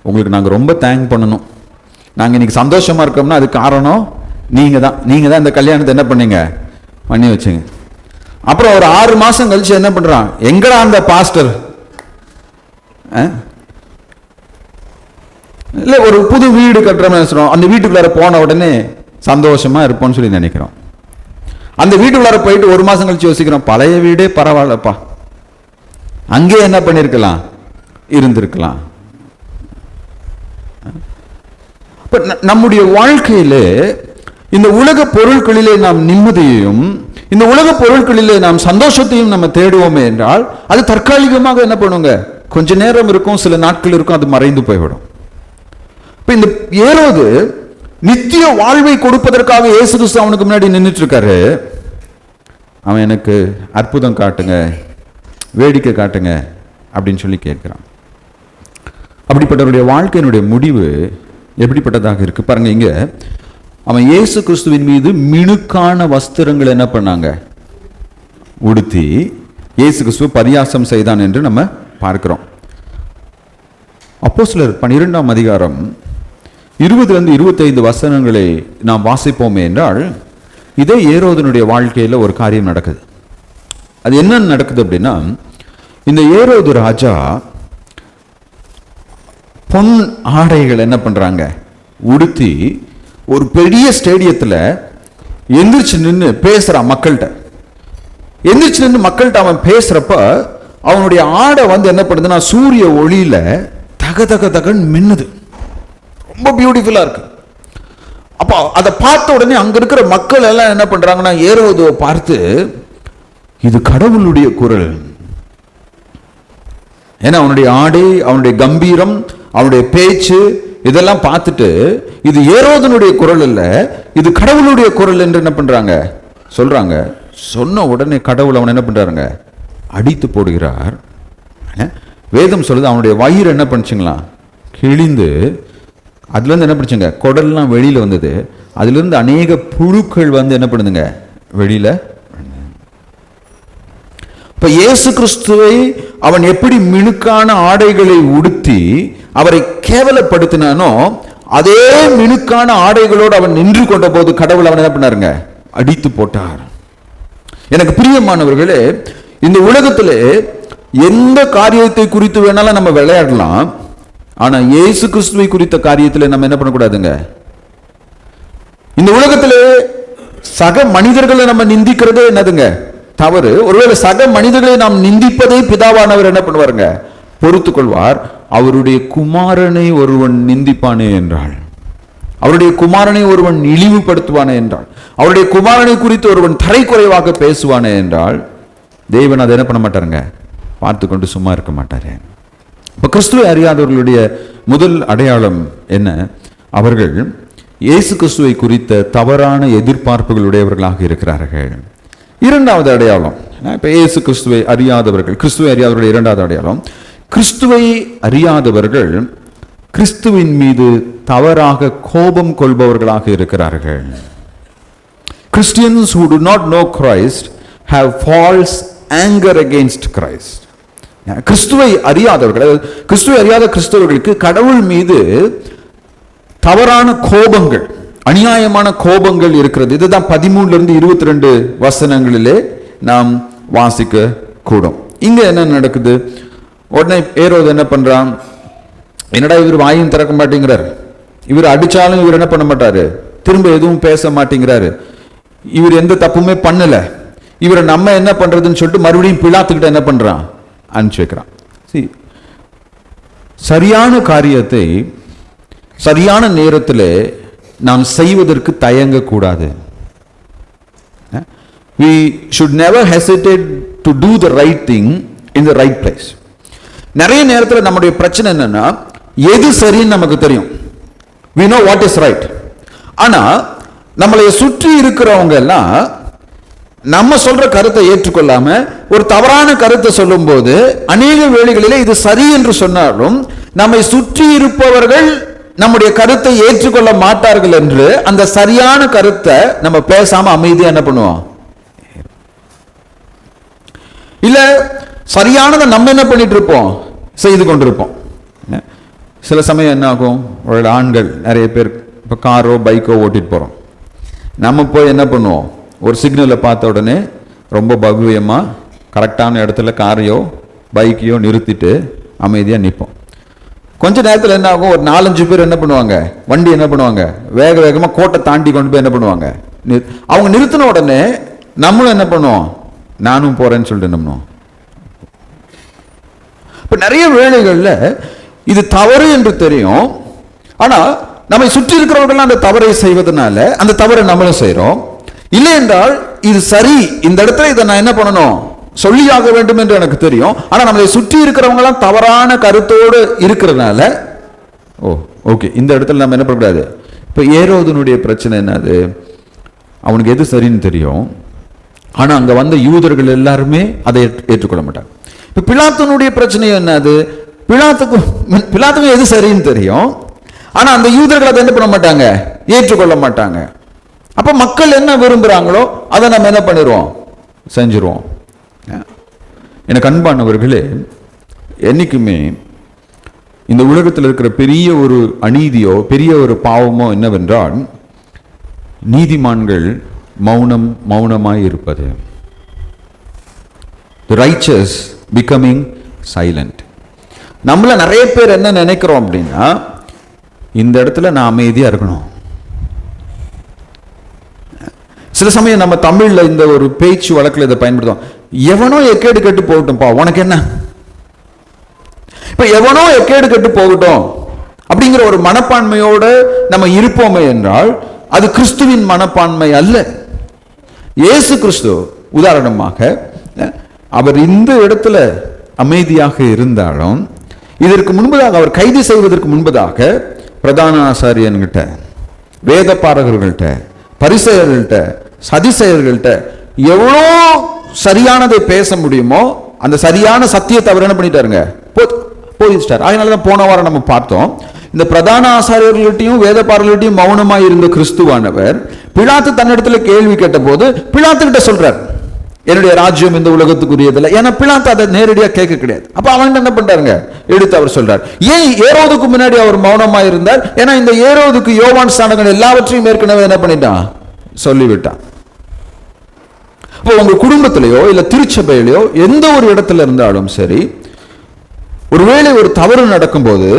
உங்களுக்கு நாங்கள் ரொம்ப தேங்க் பண்ணணும், நாங்கள் இன்னைக்கு சந்தோஷமா இருக்கோம்னா அது காரணம் நீங்க தான் இந்த கல்யாணத்தை என்ன பண்ணீங்க, பண்ணி வச்சுங்க. அப்புறம் ஒரு 6 மாசம் கழிச்சு என்ன பண்றான், எங்கடா அந்த பாஸ்டர், இல்ல ஒரு புது வீடு கட்டுறோம்னு சொல்றோம், அந்த வீட்டுக்குள்ளார போன உடனே சந்தோஷமா இருப்போம்னு சொல்லி நினைக்கிறோம். அந்த வீட்டுக்குள்ளார போயிட்டு 1 மாசம் கழிச்சு யோசிக்கிறோம், பழைய வீடே பரவாயில்லப்பா, அங்கே என்ன பண்ணிருக்கலாம், இருந்திருக்கலாம். நம்முடைய வாழ்க்கையில இந்த உலக பொருட்களிலே நாம் நிம்மதியையும் இந்த உலக பொருட்களிலே நாம் சந்தோஷத்தையும் நம்ம தேடுவோமே என்றால் அது தற்காலிகமாக என்ன பண்ணுங்க, கொஞ்ச நேரம் இருக்கும், சில நாட்கள் இருக்கும், அது மறைந்து போய்விடும். இப்ப இந்த ஏரோது நித்திய வாழ்வை கொடுப்பதற்காக இயேசு கிறிஸ்து அவனுக்கு முன்னாடி நின்றுட்டு இருக்காரு. அவன் எனக்கு அற்புதம் காட்டுங்க, வேடிக்கை காட்டுங்க அப்படின்னு சொல்லி கேட்கிறான். அப்படிப்பட்டவருடைய வாழ்க்கையினுடைய முடிவு எப்படிப்பட்டதாக இருக்கு பாருங்க. இங்க அவன் இயேசு கிறிஸ்துவின் மீது மினுக்கான வஸ்திரங்கள் என்ன பண்ணாங்க, உடுத்தி இயேசு கிறிஸ்துவ பரியாசம் செய்தான் என்று நம்ம பார்க்கிறோம். அப்போஸ்தலர் 12ஆம் அதிகாரம் 20-25 வசனங்களை நாம் வாசிப்போமே என்றால் இதே ஏரோதனுடைய வாழ்க்கையில் ஒரு காரியம் நடக்குது. அது என்ன நடக்குது அப்படின்னா, இந்த ஏரோது ராஜா பொன் ஆடைகள் என்ன பண்றாங்க, உடுத்தி ஒரு பெரிய ஸ்டேடியத்தில் எந்திரிச்சு நின்று பேசுறான் மக்கள்கிட்ட. எந்திரிச்சு நின்று மக்கள்கிட்ட அவன் பேசுறப்ப அவனுடைய ஆடை வந்து என்ன பண்ணுதுன்னா சூரிய ஒளியில தக தக தகன்னு மின்னுது, ரொம்ப பியூட்டிஃபுல்லா இருக்கு. அப்போ அதை பார்த்த உடனே அங்க இருக்கிற மக்கள் எல்லாம் என்ன பண்றாங்கன்னா ஏரோதுவை பார்த்து இது கடவுளுடைய குரல். ஏன்னா அவனுடைய ஆடை, அவனுடைய கம்பீரம், அவனுடைய பேச்சு இதெல்லாம் பார்த்துட்டு இது ஏரோதனுடைய குரல் இல்ல, இது கடவுளுடைய குரல் என்று என்ன பண்றாங்க சொல்றாங்க. சொன்ன உடனே கடவுள் அவன் என்ன பண்றாருங்க, அடித்து போடுகிறார். வேதம் சொல்லுது அவனுடைய வயிறு என்ன பண்ணுச்சுங்களா, கிழிந்து அதுல இருந்து என்ன பண்ணுச்சுங்க, குடல்லாம் வெளியில வந்தது. அதுல இருந்து அநேக புழுக்கள் வந்து என்ன பண்ணுதுங்க, வெளியில. இப்ப இயேசு கிறிஸ்துவை அவன் எப்படி மினுக்கான ஆடைகளை உடுத்தி அவரை கேவலப்படுத்தினானோ அதே மினுக்கான ஆடைகளோடு அவன் நின்று கொண்ட போது கடவுள் அவன் என்ன பண்ணாருங்க, அடித்து போட்டார். எனக்கு பிரியமானவர்களே, இந்த உலகத்திலே எந்த காரியத்தை குறித்து வேணாலும் நம்ம விளையாடலாம், ஆனா இயேசு கிறிஸ்துவை குறித்த காரியத்தில் நம்ம என்ன பண்ணக்கூடாதுங்க. இந்த உலகத்திலே சக மனிதர்களை நம்ம நிந்திக்கிறது என்னதுங்க, தவறு. ஒருவேளை சக மனிதர்களை நாம் நிந்திப்பதை பிதாவானவர் என்ன பண்ணுவாருங்க, பொறுத்துக் கொள்வார். அவருடைய குமாரனை ஒருவன் நிந்திப்பானே என்றால், அவருடைய குமாரனை ஒருவன் இழிவுபடுத்துவானே என்றால், அவருடைய குமாரனை குறித்து ஒருவன் தரைக்குறைவாக பேசுவானே என்றால் தேவன் அதை என்ன பண்ண மாட்டாருங்க, பார்த்து கொண்டு சும்மா இருக்க மாட்டாரு. இப்போ கிறிஸ்துவை அறியாதவர்களுடைய முதல் அடையாளம் என்ன? அவர்கள் இயேசு கிறிஸ்துவை குறித்த தவறான எதிர்பார்ப்புகளுடையவர்களாக இருக்கிறார்கள். இரண்டாவது அடையாளம், இப்போ இயேசு கிறிஸ்துவை அறியாதவர்கள், கிறிஸ்துவை அறியாதவர்கள் இரண்டாவது அடையாளம், கிறிஸ்துவை அறியாதவர்கள் கிறிஸ்துவின் மீது தவறாக கோபம் கொள்பவர்களாக இருக்கிறார்கள். Christians who do not know Christ have false anger against Christ. கிறிஸ்துவை அறியாதவர்கள், கிறிஸ்துவை அறியாத கிறிஸ்தவர்களுக்கு கடவுள் மீது தவறான கோபங்கள், அநியாயமான கோபங்கள் இருக்கிறது. இதுதான் 13 to 22 வசனங்களிலே நாம் வாசிக்க கூடும். இங்க என்ன நடக்குது? உடனே ஏரோது என்ன பண்றான்? என்னடா இவர் வாயும் திறக்க மாட்டேங்கிறார், இவர் அடிச்சாலும் இவர் என்ன பண்ண மாட்டாரு, திரும்ப எதுவும் பேச மாட்டேங்கிறாரு, இவர் எந்த தப்புமே பண்ணல, இவரை நம்ம என்ன பண்றதுன்னு சொல்லிட்டு மறுபடியும் பிலாத்துக்கிட்ட என்ன பண்றான்? அனுப்பிச்சு வைக்கிறான். சரியான காரியத்தை சரியான நேரத்தில் நாம் செய்வதற்கு தயங்க கூடாது. We should never hesitate to do the right thing in the right place. நிறைய நேரத்தில் நம்முடைய பிரச்சனை என்னன்னா, எது சரின்னு நமக்கு தெரியும், we know what is right. ஆனா நம்மளை சுற்றி இருக்கிறவங்க எல்லாம் நம்ம சொல்ற கருத்தை ஏற்றுக்கொள்ளாம ஒரு தவறான கருத்தை சொல்லும் போது அநேக வேளைகளிலே இது சரி என்று சொன்னாலும் நம்மை சுற்றி இருப்பவர்கள் நம்முடைய கருத்தை ஏற்றுக்கொள்ள மாட்டார்கள் என்று அந்த சரியான கருத்தை நம்ம பேசாம அமைதியா என்ன பண்ணுவோம்? இல்ல சரியானதை நம்ம என்ன பண்ணிட்டு இருப்போம்? செய்து கொண்டிருப்போம். சில சமயம் என்ன ஆகும், ஒரு ஆண்கள் நிறைய பேர் இப்போ காரோ பைக்கோ ஓட்டிட்டு போறோம், நம்ம போய் என்ன பண்ணுவோம்? ஒரு சிக்னலை பார்த்த உடனே ரொம்ப பகுவியமாக கரெக்டான இடத்துல காரையோ பைக்கையோ நிறுத்திட்டு அமைதியாக நிற்போம். கொஞ்ச நேரத்தில் என்ன ஆகும், ஒரு 4-5 பேர் என்ன பண்ணுவாங்க, வண்டி என்ன பண்ணுவாங்க, வேக வேகமாக கோட்டை தாண்டி கொண்டு போய் என்ன பண்ணுவாங்க, அவங்க நிறுத்தின உடனே நம்மளும் என்ன பண்ணுவோம்? நானும் போறேன்னு சொல்லிட்டு என்ன பண்ணுவோம்? இப்போ நிறைய வேளைகளில் இது தவறு என்று தெரியும், ஆனால் நம்மை சுற்றி இருக்கிறவர்கள் அந்த தவறை செய்வதனால அந்த தவறை நம்மளும் செய்கிறோம். இல்லை என்றால் இது சரி, இந்த இடத்துல இதை நான் என்ன பண்ணணும், சொல்லியாக வேண்டும் என்று எனக்கு தெரியும், ஆனால் நம்மளை சுற்றி இருக்கிறவங்களாம் தவறான கருத்தோடு இருக்கிறதுனால ஓகே இந்த இடத்துல நம்ம என்ன பண்ணக்கூடாது. இப்போ ஏரோதனுடைய பிரச்சனை என்னது, அவனுக்கு எது சரின்னு தெரியும், ஆனால் அங்கே வந்த யூதர்கள் எல்லாருமே அதை ஏற்றுக்கொள்ள மாட்டாங்க. இப்போ பிலாத்துனுடைய பிரச்சனை என்னது, பிலாத்துக்கும் எது சரின்னு தெரியும், ஆனால் அந்த யூதர்கள் அதை என்ன பண்ண மாட்டாங்க, ஏற்றுக்கொள்ள மாட்டாங்க. அப்போ மக்கள் என்ன விரும்புகிறாங்களோ அதை நம்ம என்ன பண்ணிடுவோம், செஞ்சிருவோம். எனக்கு அன்பானவர்களே, என்னைக்குமே இந்த உலகத்தில் இருக்கிற பெரிய ஒரு அநீதியோ பெரிய ஒரு பாவமோ என்னவென்றால் நீதிமான்கள் மௌனமாய் இருப்பது. The righteous becoming silent. நம்மள நிறைய பேர் என்ன நினைக்கிறோம் அப்படின்னா, இந்த இடத்துல நான் அமைதியா இருக்கணும். சில சமயம் நம்ம தமிழ்ல இந்த ஒரு பேச்சு வழக்கில் இதை பயன்படுத்தும், எவனோ எக்கேடு கெட்டு போகட்டும்பா உனக்கு என்ன. இப்ப எவனோ எக்கேடு கெட்டு போகட்டும் அப்படிங்கிற ஒரு மனப்பான்மையோடு நம்ம இருப்போமே என்றால் அது கிறிஸ்துவின் மனப்பான்மை அல்ல. இயேசு கிறிஸ்து உதாரணமாக அவர் இந்த இடத்துல அமைதியாக இருந்தாலும் இதற்கு முன்பதாக அவர் கைது செய்வதற்கு முன்பதாக பிரதான ஆசாரியன்கிட்ட, வேத பாரகர்கள்ட்ட, பரிசேயர்கள்ட்ட, சதிசேயர்கள்ட்ட எவ்வளோ சரியானதை பேச முடியுமோ அந்த சரியான சத்தியத்தை அவர் என்ன பண்ணிட்டாருங்க, போதிச்சிட்டார். அதனாலதான் போன வாரம் நம்ம பார்த்தோம், இந்த பிரதான ஆசாரியர்கள்ட்டையும் வேத பாரகர்கள்ட்டையும் மௌனமாய் இருந்த கிறிஸ்துவானவர் பிலாத்து தன்னிடத்துல கேள்வி கேட்ட போது பிலாத்துக்கிட்ட சொல்றார், என்னுடைய ராஜ்யம் இந்த உலகத்துக்குரியதில்லை. ஏன்னா பிலாத்து அதை நேரடியாக கேட்க கிடையாது. அப்ப அவன் என்ன பண்றாருங்க, எடுத்து அவர் சொல்றார். ஏன் ஏரோதுக்கு முன்னாடி அவர் மௌனமா இருந்தார்? ஏன்னா இந்த ஏரோதுக்கு யோவான் ஸ்நானகன் எல்லாவற்றையும் ஏற்கனவே என்ன பண்ணிட்டான், சொல்லிவிட்டான். இப்போ உங்க குடும்பத்திலேயோ இல்ல திருச்சபையிலையோ எந்த ஒரு இடத்துல இருந்தாலும் சரி, ஒருவேளை ஒரு தவறு நடக்கும்போது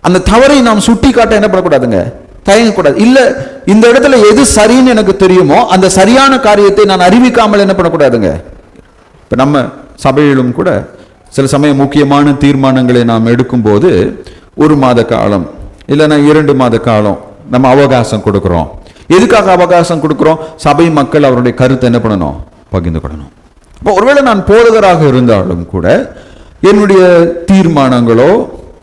அந்த தவறை நாம் சுட்டி காட்ட என்ன பண்ணக்கூடாதுங்க, தயங்கக்கூடாது. இல்ல இந்த இடத்துல எது சரின்னு எனக்கு தெரியுமோ அந்த சரியான காரியத்தை நான் அறிவிக்காமல் என்ன பண்ணக்கூடாதுங்க. இப்ப நம்ம சபையிலும் கூட சில சமயம் முக்கியமான தீர்மானங்களை நாம் எடுக்கும் போது 1 மாத காலம் இல்லைன்னா 2 மாத காலம் நம்ம அவகாசம் கொடுக்கிறோம். எதுக்காக அவகாசம் கொடுக்கிறோம்? சபை மக்கள் அவருடைய கருத்தை என்ன பண்ணணும், பகிர்ந்து கொள்ளணும். இப்போ ஒருவேளை நான் போதகராக இருந்தாலும் கூட என்னுடைய தீர்மானங்களோ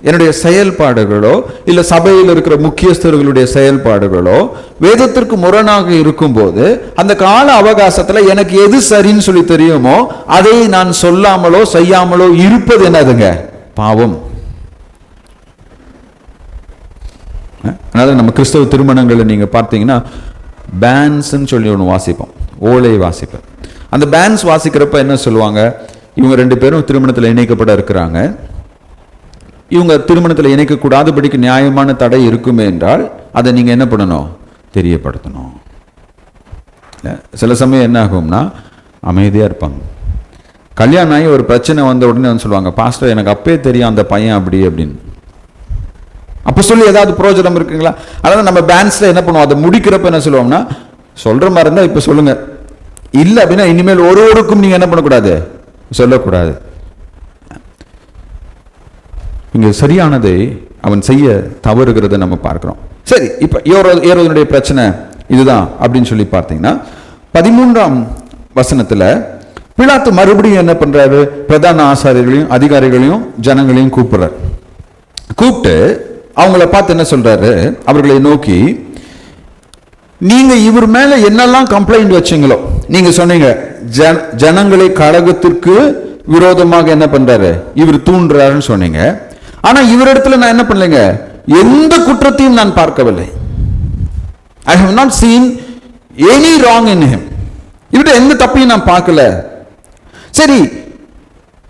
என்னுடைய செயல்பாடுகளோ இல்ல சபையில் இருக்கிற முக்கியஸ்தர்களுடைய செயல்பாடுகளோ வேதத்திற்கு முரணாக இருக்கும்போது அந்த கால அவகாசத்துல எனக்கு எது சரின்னு சொல்லி தெரியுமோ அதை நான் சொல்லாமலோ செய்யாமலோ இருப்பது என்னதுங்க? பாவம். அதனால நம்ம கிறிஸ்தவ திருமணங்களை நீங்க பார்த்தீங்கன்னா பேன்ஸ்ன்னு சொல்லி ஒன்று வாசிப்போம், ஓலை வாசிப்பேன். அந்த பேன்ஸ் வாசிக்கிறப்ப என்ன சொல்லுவாங்க, இவங்க 2 பேரும் திருமணத்தில் இணைக்கப்பட இருக்கிறாங்க, இவங்க திருமணத்தில் இணைக்கக்கூடாதபடிக்கு நியாயமான தடை இருக்குமே என்றால் அதை நீங்கள் என்ன பண்ணணும்? தெரியப்படுத்தணும். சில சமயம் என்ன ஆகும்னா அமைதியாக இருப்பாங்க. கல்யாணம் ஆகி ஒரு பிரச்சனை வந்த உடனே வந்து சொல்லுவாங்க, பாஸ்டர் எனக்கு அப்பே தெரியும் அந்த பையன் அப்படி அப்படின்னு. அப்போ சொல்லி ஏதாவது பிரயோஜனம் இருக்குங்களா? அதாவது நம்ம பேன்ஸில் என்ன பண்ணுவோம், அதை முடிக்கிறப்ப என்ன சொல்லுவோம்னா, சொல்கிற மாதிரி இருந்தால் இப்போ சொல்லுங்க, இல்லை அப்படின்னா இனிமேல் ஒருவருக்கும் நீங்கள் என்ன பண்ணக்கூடாது, சொல்லக்கூடாது. இங்கே சரியானதை அவன் செய்ய தவறுகிறத நம்ம பார்க்கிறோம். சரி, இப்போ ஏரோதனுடைய பிரச்சனை இதுதான் அப்படின்னு சொல்லி பார்த்தீங்கன்னா 13ஆம் வசனத்தில் பிலாத்து மறுபடியும் என்ன பண்றாரு, பிரதான ஆசாரியர்களையும் அதிகாரிகளையும் ஜனங்களையும் கூப்பிடுறாரு. கூப்பிட்டு அவங்கள பார்த்து என்ன சொல்றாரு, அவர்களை நோக்கி, நீங்க இவர் மேல என்னெல்லாம் கம்ப்ளைண்ட் வச்சீங்களோ, நீங்க சொன்னீங்க ஜனங்களை கழகத்திற்கு விரோதமாக என்ன பண்றாரு, இவர் தூண்டுறாருன்னு சொன்னீங்க. ஆனா இவரிடத்துல நான் என்ன பண்ணலைங்க, எந்த குற்றத்தையும் நான் பார்க்கவில்லை. I have not seen any wrong in him. இவர்கிட்ட எந்த தப்பையும் நான் பார்க்கல. சரி,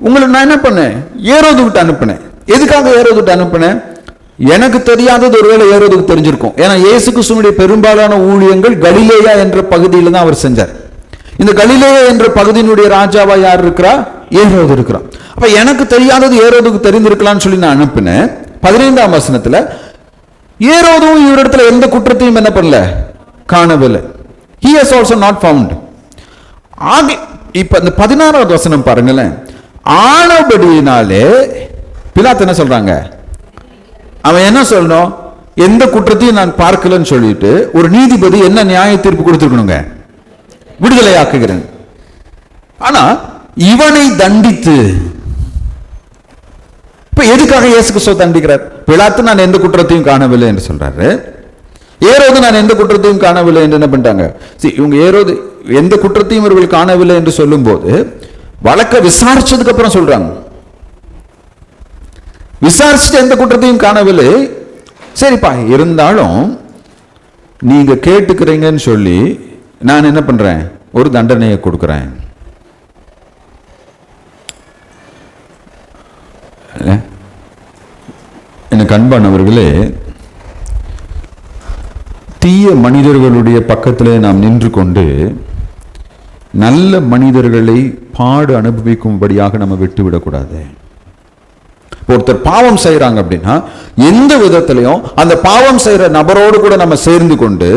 உங்களை நான் என்ன பண்ணேன், ஏரோது விட்டு அனுப்பினேன். எதுக்காக ஏரோது விட்டு அனுப்பினேன்? எனக்கு தெரியாதது ஒருவேளை ஏரோதுக்கு தெரிஞ்சிருக்கும். ஏன்னா இயேசு கிறிஸ்துவினுடைய பெரும்பாலான ஊழியங்கள் கலிலேயா என்ற பகுதியில் தான் அவர் செஞ்சார். இந்த கலிலேயா என்ற பகுதியினுடைய ராஜாவா யார் இருக்கிறா, ஏரோது இருக்கிறான். அப்ப எனக்கு தெரியாதது ஏரோதுக்கு தெரிந்திருக்கலாம்னு சொல்லி நான் அனுப்பினேன். 15ஆம் வசனத்துல ஏரோதும் இவரிடத்துல எந்த குற்றத்தையும் என்ன பண்ணல, காணவில்லை. He has also not found. இப்ப இந்த 16வது வசனம் பாருங்களேன். ஆனபடியினாலே பிலாத்து என்ன சொல்றாங்க, அவன் என்ன சொல்லணும், எந்த குற்றத்தையும் நான் பார்க்கலன்னு சொல்லிட்டு ஒரு நீதிபதி என்ன நியாய தீர்ப்பு கொடுத்திருக்கணுங்க, விடுதலை ஆக்குகிறேன். ஆனா இவனை தண்டித்து, இப்ப எதுக்காக இயேசு கிறிஸ்துவை தண்டிக்கிறார்? பிலாத்து நான் எந்த குற்றத்தையும் காணவில்லை என்று சொல்றாரு, ஏரோது நான் எந்த குற்றத்தையும் காணவில்லை என்று என்ன பண்ணிட்டாங்க. இவங்க ஏரோது எந்த குற்றத்தையும் இவர்கள் காணவில்லை என்று சொல்லும் போது வழக்க விசாரிச்சதுக்கு அப்புறம் சொல்றாங்க, விசாரிச்சுட்டு எந்த குற்றத்தையும் காணவில்லை. சரிப்பா, இருந்தாலும் நீங்க கேட்டுக்கிறீங்கன்னு சொல்லி நான் என்ன பண்றேன், ஒரு தண்டனையை கொடுக்கிறேன். எனக்கு அன்பானவர்களே, தீய மனிதர்களுடைய பக்கத்திலே நாம் நின்று கொண்டு நல்ல மனிதர்களை பாடு அனுபவிக்கும்படியாக நம்ம விட்டுவிடக்கூடாது. ஒருத்தர் பாவம் செய்யறாங்க அப்படின்னா எந்த விதத்திலையும் அந்த பாவம் செய்யற நபரோடு கூட நம்ம சேர்ந்து கொண்டு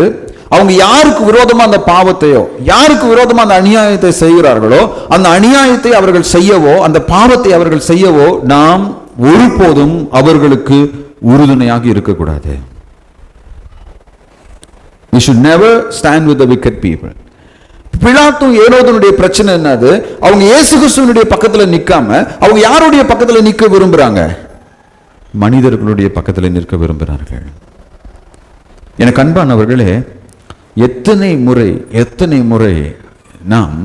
அவங்க யாருக்கு விரோதமா அந்த பாவத்தையோ யாருக்கு விரோதமா அந்த அநியாயத்தை செய்கிறார்களோ அந்த அநியாயத்தை அவர்கள் செய்யவோ அந்த பாவத்தை அவர்கள் செய்யவோ நாம் ஒருபோதும் அவர்களுக்கு உறுதுணையாக இருக்கக்கூடாது. We should never stand with the wicked people. பிலாத்தும் ஏரோதனுடைய பிரச்சனை என்னது, அவங்க இயேசு கிறிஸ்துவினுடைய பக்கத்துல நிக்காம அவங்க யாருடைய பக்கத்துல நிற்க விரும்புறாங்க, மனிதர்களுடைய பக்கத்துல நிற்க விரும்புகிறார்கள். எனக்கு அன்பானவர்களே, எத்தனை முறை நாம்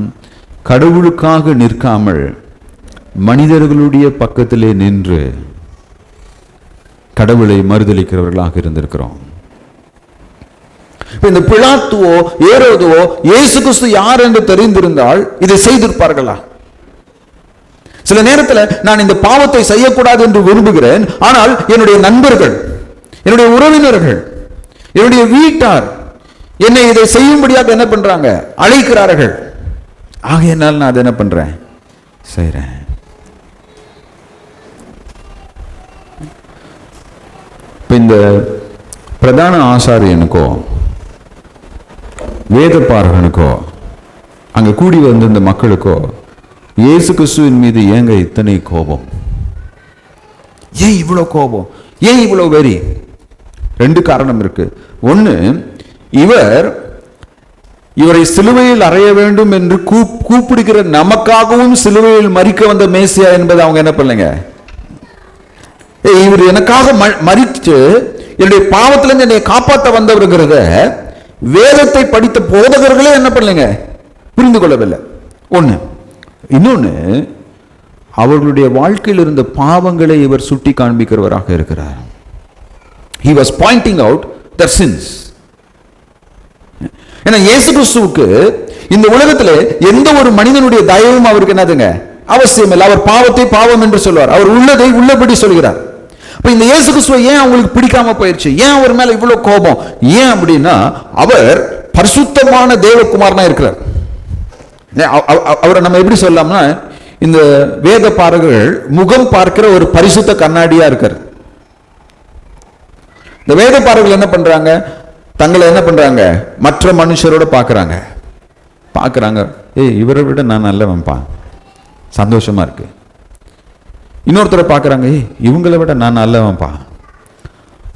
கடவுளுக்காக நிற்காமல் மனிதர்களுடைய பக்கத்திலே நின்று கடவுளை மறுதலிக்கிறவர்களாக இருந்திருக்கிறோம். இந்த பிலாத்துவோ ஏரோதுவோ இயேசு கிறிஸ்து யார் என்று தெரிந்திருந்தால் இதை செய்திருப்பார்களா? சில நேரத்தில் நான் இந்த பாவத்தை செய்யக்கூடாது என்று விரும்புகிறேன், ஆனால் என்னுடைய நண்பர்கள், என்னுடைய உறவினர்கள், என்னுடைய வீட்டார் என்னை இதை செய்யும்படியாக என்ன பண்றாங்க, அழைக்கிறார்கள். ஆகையினால் நான் அதை என்ன பண்றேன், செய்றேன். இந்த பிரதான ஆசாரியனுக்கோ வேதபாரகனுக்கோ அங்க கூடி வந்த இந்த மக்களுக்கோ இயேசு கிறிஸ்துவின் மீது ஏங்க இத்தனை கோபம்? ஏன் இவ்வளவு கோபம், ஏன் இவ்வளவு வெறி? 2 காரணம் இருக்கு. ஒன்னு, இவரை சிலுவையில் அறைய வேண்டும் என்று கூப்பிடுகிற நமக்காகவும் சிலுவையில் மரிக்க வந்த மேசியா என்பதை அவங்க என்ன பண்ணலைங்க, இவர் எனக்காக மரித்து என்னுடைய பாவத்திலிருந்து என்னை காப்பாற்ற வந்தவருங்கிறத வேதத்தை படித்த போதகர்களே என்ன பண்ணலைங்க, புரிந்து கொள்ளவில்லை. ஒண்ணு. இன்னொன்னு, அவர்களுடைய வாழ்க்கையில் இருந்த பாவங்களை இவர் சுட்டி காண்பிக்கிறவராக இருக்கிறார். He was pointing out their sins. ஏன்னா இயேசு கிறிஸ்துவுக்கு இந்த உலகத்தில் எந்த ஒரு மனிதனுடைய தயவும் அவருக்கு என்னதுங்க அவசியம் இல்லை. அவர் பாவத்தை பாவம் என்று சொல்வார், அவர் உள்ளதை உள்ளபடி சொல்கிறார். அப்ப இந்த இயேசு கிறிஸ்துவை ஏன் அவங்களுக்கு பிடிக்காம போயிடுச்சு, ஏன் அவர் மேல இவ்வளவு கோபம், ஏன் அப்படின்னா அவர் பரிசுத்தமான தேவகுமாரனா இருக்கிறார். அவரை நம்ம எப்படி சொல்லலாம்னா, இந்த வேத பாரகர்கள் முகம் பார்க்கிற ஒரு பரிசுத்த கண்ணாடியா இருக்கார். இந்த வேத பாரகர்கள் என்ன பண்றாங்க, தங்களை என்ன பண்றாங்க, மற்ற மனுஷரோட பாக்குறாங்க. இவரை விட நான் நல்லவன்பா, சந்தோஷமா இருக்கு. இன்னொருத்தரை பாக்குறாங்க, இவங்களை விட நான் நல்லவன்பா.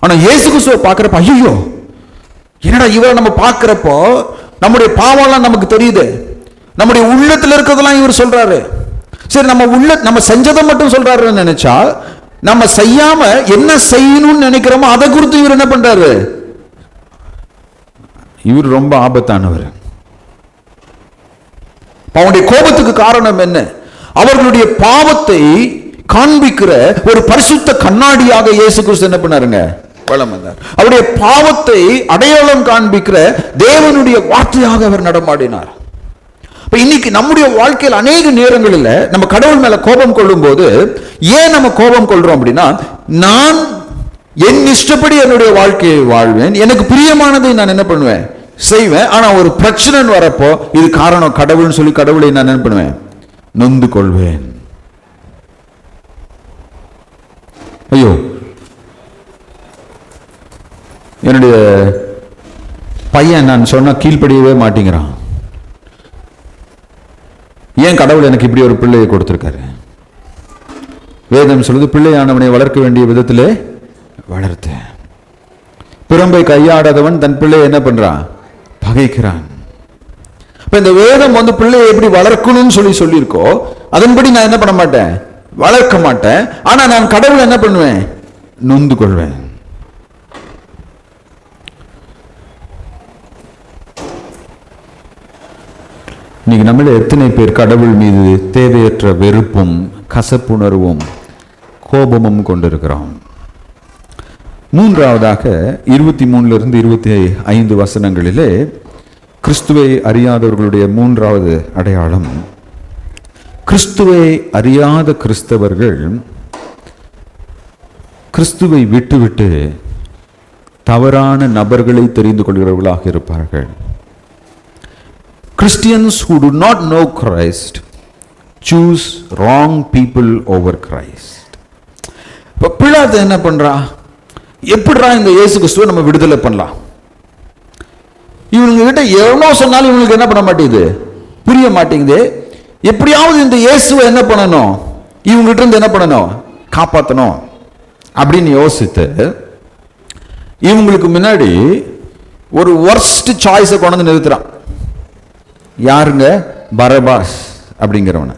ஆனா இயேசு கிறிஸ்துவை பாக்குறப்ப, ஐயோ என்னடா இவரை நம்ம பாக்குறப்போ நம்முடைய பாவம்லாம் நமக்கு தெரியுது, நம்முடைய உள்ளத்துல இருக்கிறதெல்லாம் இவர் சொல்றாரு. சரி, நம்ம செஞ்சதை மட்டும் சொல்றாருன்னு நினைச்சா, நம்ம செய்யாம என்ன செய்யணும்னு நினைக்கிறோமோ அதை குறித்து இவர் என்ன பண்றாரு, இவர் ரொம்ப ஆபத்தானவர். அவனுடைய கோபத்துக்கு காரணம் என்ன, அவர்களுடைய பாவத்தை காண்பிக்கிற ஒரு பரிசுத்த கண்ணாடியாக இயேசு கிறிஸ்து என்ன பண்ணாருங்க, வலம் வந்தார். அவருடைய பாவத்தை அடையாளம் காண்பிக்கிற தேவனுடைய வார்த்தையாக அவர் நடமாடினார். இன்னைக்கு நம்முடைய வாழ்க்கையில் அநேக நேரங்களில் நம்ம கடவுள் மேல கோபம் கொள்ளும் போது ஏன் நம்ம கோபம் கொள்றோம் அப்படின்னா, நான் என் இஷ்டப்படி என்னுடைய வாழ்க்கையை வாழ்வேன், எனக்கு பிரியமானதை நான் என்ன பண்ணுவேன் செய்வேன். ஆனா ஒரு பிரச்சனை வரப்போ இது காரணம் கடவுள்னு சொல்லி கடவுளை நான் என்ன பண்ணுவேன், நொந்து கொள்வேன். ஐயோ என்னுடைய பையன் நான் சொன்ன கீழ்ப்படியவே மாட்டேங்கிறான், ஏன் கடவுள் எனக்கு இப்படி ஒரு பிள்ளையை கொடுத்திருக்காரு. வேதம் சொல்லுது, பிள்ளையானவனை வளர்க்க வேண்டிய விதத்திலே வளர்த்து. பிறம்பை கையாடாதவன் தன் பிள்ளையை என்ன பண்றான், பகைக்கிறான். இப்ப இந்த வேதம் பிள்ளையை எப்படி வளர்க்கணும்னு சொல்லியிருக்கோ அதன்படி நான் என்ன பண்ண மாட்டேன், வளர்க்க மாட்டேன். ஆனா நான் கடவுள் என்ன பண்ணுவேன், நொந்து கொள்வேன். இன்னைக்கு நம்மள எத்தனை பேர் கடவுள் மீது தேவையற்ற வெறுப்பும் கசப்புணர்வும் கோபமும் கொண்டிருக்கிறோம். மூன்றாவதாக 23 25 வசனங்களிலே கிறிஸ்துவை அறியாதவர்களுடைய மூன்றாவது அடையாளம், கிறிஸ்துவை அறியாத கிறிஸ்தவர்கள் கிறிஸ்துவை விட்டுவிட்டு தவறான நபர்களை தெரிந்து கொள்கிறவர்களாக இருப்பார்கள். Christians who do not know Christ choose wrong people over Christ. இப்ப பிலாத்து என்ன பண்றா, எப்படிடா இந்த இயேசு கிறிஸ்துவை நம்ம விடுதலை பண்ணலாம், இவங்க கிட்ட எவ்வளவு சொன்னாலும் இவங்களுக்கு என்ன பண்ண மாட்டேங்குது, புரிய மாட்டேங்குது. எப்படியாவது இந்த இயேசுவை என்ன பண்ணணும், இவங்க கிட்ட இருந்து என்ன பண்ணணும், காப்பாற்றணும் அப்படின்னு யோசித்து இவங்களுக்கு முன்னாடி ஒரு வர்ஸ்ட் சாய்ஸை கொண்டு வந்து நிறுத்துறான். யாருங்க, பரபாஸ் அப்படிங்கிறவன.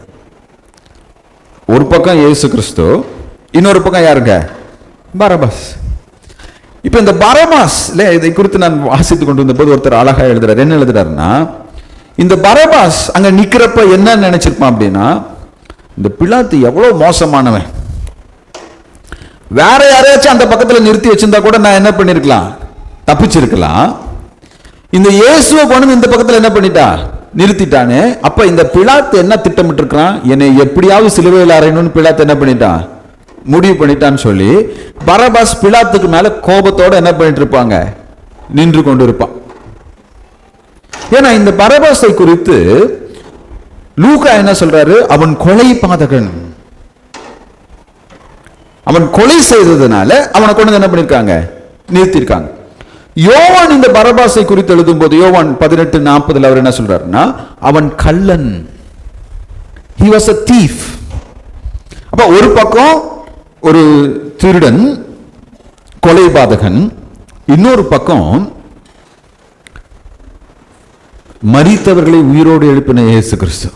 ஒரு பக்கம் இயேசு கிறிஸ்து, இன்னொரு பக்கம் யாருங்க, பரபாஸ். இப்ப இந்த பரபாஸ் இதை குறித்து நான் வாசித்துக் கொண்டு வந்த போது ஒருத்தர் அழகா எழுதுறாரு. என்ன எழுதுறாருன்னா, இந்த பரபாஸ் அங்க நிக்கிறப்ப என்ன நினைச்சிருப்பான் அப்படின்னா, இந்த பிலாத்து எவ்வளவு மோசமானவன், வேற யாரையாச்சும் அந்த பக்கத்துல நிறுத்தி வச்சிருந்தா கூட நான் என்ன பண்ணிருக்கலாம், தப்பிச்சிருக்கலாம். இந்த இயேசுவை கொண்டு இந்த பக்கத்துல என்ன பண்ணிட்டா, நிறுத்திட்டானே. அப்ப இந்த பிலாத்து என்ன திட்டமிட்டு இருக்கான், என்னை எப்படியாவது சிலுவையில் அறையணும்னு பிலாத்து என்ன பண்ணிட்டான், முடிவு பண்ணிட்டான்னு சொல்லி பரபாஸ் பிலாத்துக்கு மேல கோபத்தோட என்ன பண்ணிட்டு இருப்பாங்க, நின்று கொண்டு இருப்பான். ஏன்னா இந்த பரபாஸை குறித்து லூக்கா என்ன சொல்றாரு, அவன் கொலை பாதகன், அவன் கொலை செய்ததுனால அவனை கொண்டு என்ன பண்ணிருக்காங்க, நிறுத்திருக்காங்க. யோவான் இந்த பரபாஸை குறித்து எழுதும் போது யோவான் 18:40 அவர் என்ன சொல்றாருன்னா, அவன் கள்ளன், he was a thief. அப்ப ஒரு பக்கம் ஒரு திருடன் கொலைபாதகன், இன்னொரு பக்கம் மரித்தவர்களை உயிரோடு எழுப்பின இயேசு கிறிஸ்து.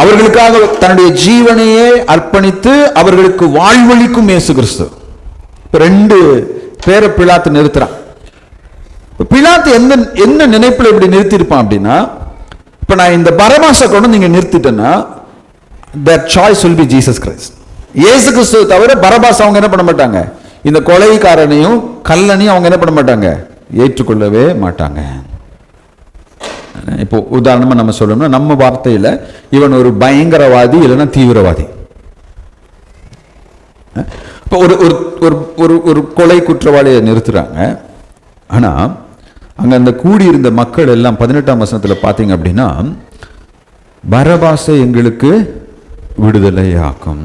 அவர்களுக்காக தன்னுடைய ஜீவனையே அர்ப்பணித்து அவர்களுக்கு வாழ்வளிக்கும் இயேசு கிறிஸ்து. ரெண்டு பேரை பிலாத்து நிறுத்துறான். பிலாத்து என்ன நினைப்புல இப்படி நிறுத்திருப்பான் அப்படின்னா, இப்ப நான் இந்த பரபாசை கொண்டு நீங்க நிறுத்திட்டேன்னா that choice will be Jesus Christ. இயேசு கிறிஸ்துவை தவிர பரபாஸ் அவங்க என்ன பண்ண மாட்டாங்க, இந்த கொலைக்காரனையும் கல்லனையும் அவங்க என்ன பண்ண மாட்டாங்க, ஏற்றுக்கொள்ளவே மாட்டாங்க. இப்போ உதாரணமா நம்ம சொல்லணும்னா, நம்ம வார்த்தையில இவன் ஒரு பயங்கரவாதி இல்லைன்னா தீவிரவாதி. இப்போ ஒரு கொலை குற்றவாளியை நிறுத்துறாங்க. ஆனா அங்க அந்த கூடியிருந்த மக்கள் எல்லாம் 18ஆம் வசனத்துல பாத்தீங்க அப்படின்னா, பரபாசை எங்களுக்கு விடுதலை ஆக்கும்,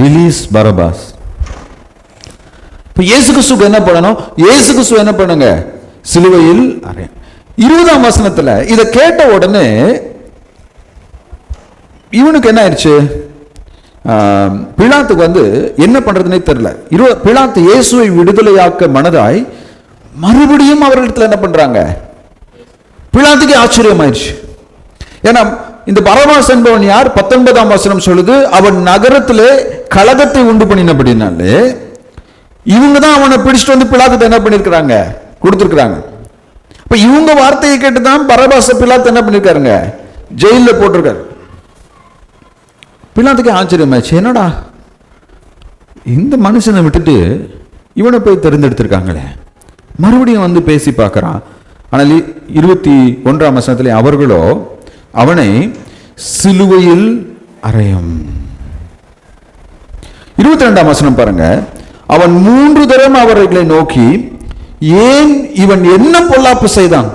ரிலீஸ் பரபாஸ். இப்ப இயேசு கிறிஸ்துக்கு என்ன பண்ணணும், இயேசு கிறிஸ்து என்ன பண்ணுங்க, சிலுவையில் அறைய. 20ஆம் வசனத்துல இதை கேட்ட உடனே இவனுக்கு என்ன ஆயிடுச்சு, பிலாத்துக்கு என்ன பண்றதுன்னே தெரியல. பிலாத்து இயேசுவை விடுதலையாக்க மனதாய் மறுபடியும் அவர்களிடத்துல என்ன பண்றாங்க, பிலாத்துக்கு ஆச்சரியம் ஆயிடுச்சு. ஏன்னா இந்த பரபாஸ் என்பவன் யார், 19ஆம் வசனம் சொல்லுது, அவன் நகரத்திலே கலகத்தை உண்டு பண்ணினபடினாலே இவங்க தான் அவனை பிடிச்சிட்டு வந்து பிலாத்து என்ன பண்ணிருக்கிறாங்க, கொடுத்திருக்கிறாங்க. இப்ப இவங்க வார்த்தையை கேட்டுதான் பரபாச பிலாத்து என்ன பண்ணிருக்காருங்க, ஜெயில போட்டிருக்காரு. பிலாத்துக்கு ஆச்சரியமாச்சு, என்னடா இந்த மனுஷனை விட்டுட்டு இவனை போய் தெரிந்தெடுத்திருக்காங்களே. மறுபடியும் பேசி பார்க்கறான். ஆனால் 21ஆம் வசனத்திலே அவர்களோ அவனை சிலுவையில் அறையும். 22ஆம் வசனம் பாருங்க, அவன் 3 தரம் அவர்களை நோக்கி, ஏன் இவன் என்ன பொல்லாப்பு செய்தான்,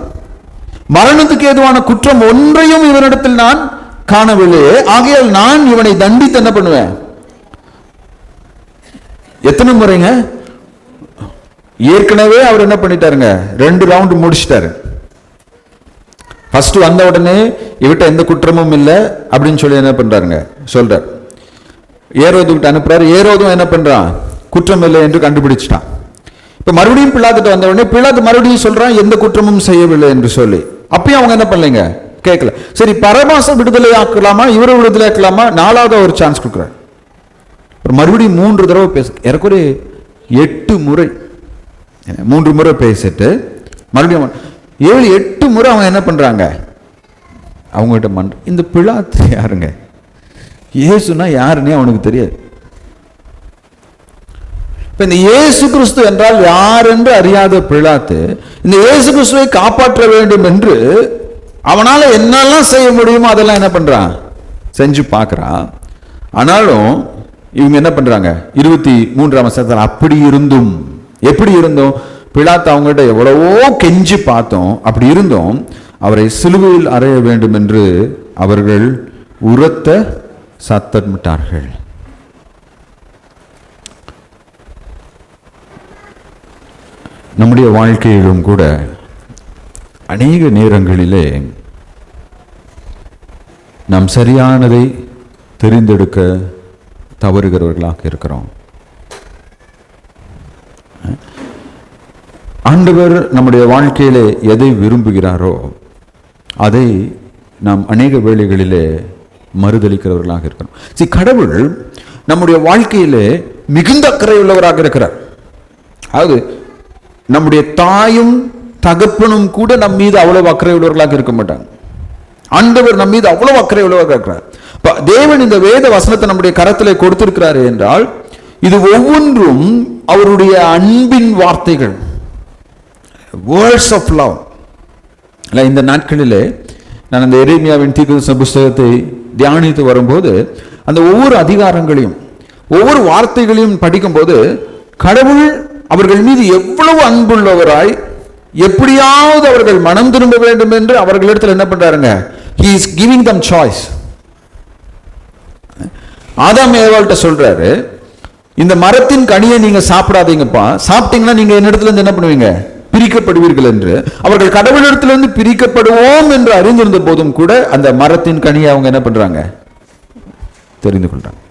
மரணத்துக்கு ஏதுவான குற்றம் ஒன்றையும் இவனிடத்தில் நான் காணவில்லையே, ஆகையால் நான் இவனை தண்டித்து என்ன பண்ணுவேன். எத்தனை முறைங்க, ஏற்கனவே அவர் என்ன பண்ணிட்டாருங்க, 2 ரவுண்ட் முடிச்சிட்டாரு. ஃபர்ஸ்ட் வந்த உடனே இவட்ட எந்த குற்றமும் இல்லை அப்படின்னு சொல்லி என்ன பண்றாருங்க, சொல்றார். ஏரோது கிட்ட அனுப்புறாரு. ஏரோதும் என்ன பண்றான், குற்றம் இல்லை என்று கண்டுபிடிச்சிட்டான். இப்ப மறுபடியும் பிலாத்துட்டு வந்த உடனே பிலாத்து மறுபடியும் சொல்றான், எந்த குற்றமும் செய்யவில்லை என்று சொல்லி. அப்பயும் அவங்க என்ன பண்ணலைங்க, கேட்கல. சரி, பரபாச விடுதலை ஆக்கலாமா, இவரை விடுதலை ஆக்கலாமா, 4வது ஒரு சான்ஸ் கொடுக்குறாரு. மறுபடியும் 3 தடவை பேச, ஏறக்குறைய 8 முறை, 3 முறை பேசிட்டு மறுபடியும் 7-8 முறை அவங்க என்ன பண்றாங்க, அவங்ககிட்ட இந்த பிலாத்து யாருங்க, இயேசுனா யாருன்னே அவனுக்கு தெரியாது. இப்ப இந்த இயேசு கிறிஸ்து என்றால் யார் என்று அறியாத பிலாத்து இந்த இயேசு கிறிஸ்துவை காப்பாற்ற வேண்டும் என்று அவனால என்னெல்லாம் செய்ய முடியுமோ அதெல்லாம் என்ன பண்றான், செஞ்சு பார்க்கறான். ஆனாலும் இவங்க என்ன பண்றாங்க, 23ஆம் வசனத்தில் அப்படி இருந்தும், எப்படி இருந்தோம், பிலாத்து அவங்ககிட்ட எவ்வளவோ கெஞ்சி பார்த்தோம், அப்படி இருந்தோம் அவரை சிலுவையில் அறைய வேண்டும் என்று அவர்கள் உரத்த சத்தமிட்டார்கள். நம்முடைய வாழ்க்கையிலும் கூட அநேக நேரங்களிலே நாம் சரியானதை தெரிந்தெடுக்க தவறுகிறவர்களாக இருக்கிறோம். ஆண்டவர் நம்முடைய வாழ்க்கையிலே எதை விரும்புகிறாரோ அதை நாம் அநேக வேளைகளிலே மறுதளிக்கிறவர்களாக இருக்கிறோம். கடவுள் நம்முடைய வாழ்க்கையிலே மிகுந்த அக்கறை உள்ளவராக இருக்கிறார். அதாவது நம்முடைய தாயும் தகப்பனும் கூட நம் மீது அவ்வளவு அக்கறை உள்ளவர்களாக இருக்க மாட்டாங்க. ஆண்டவர் நம் மீது அவ்வளவு அக்கறை உள்ளவராக இருக்கிறார். தேவன் இந்த வேத வசனத்தை நம்முடைய கரத்திலே கொடுத்திருக்கிறார் என்றால் இது ஒவ்வொன்றும் அவருடைய அன்பின் வார்த்தைகள், வேர்ட்ஸ் ஆஃப் லவ். இந்த நாட்களிலே நான் அந்த எரேமியாவின் தீர்க்கதரிசன புஸ்தகத்தை தியானித்து வரும்போது அந்த ஒவ்வொரு அதிகாரங்களையும் ஒவ்வொரு வார்த்தைகளையும் படிக்கும்போது கடவுள் அவர்கள் மீது எவ்வளவு அன்புள்ளவராய், எப்படியாவது அவர்கள் மனம் திரும்ப வேண்டும் என்று அவர்களிடத்தில் என்ன பண்றாருங்க, he is giving them choice. ஆதாம் ஏவாள்கிட்ட சொல்றாரு, இந்த மரத்தின் கனியை நீங்க சாப்பிடாதீங்கப்பா, சாப்பிட்டீங்கன்னா நீங்க என்னிடத்துல இருந்து என்ன பண்ணுவீங்க, பிரிக்கப்படுவீர்கள் என்று. அவர்கள் கடவுளிடத்திலிருந்து பிரிக்கப்படுவோம் என்று அறிந்திருந்த போதும் கூட அந்த மரத்தின் கனியை அவங்க என்ன பண்றாங்க, தெரிந்து கொள்றாங்க.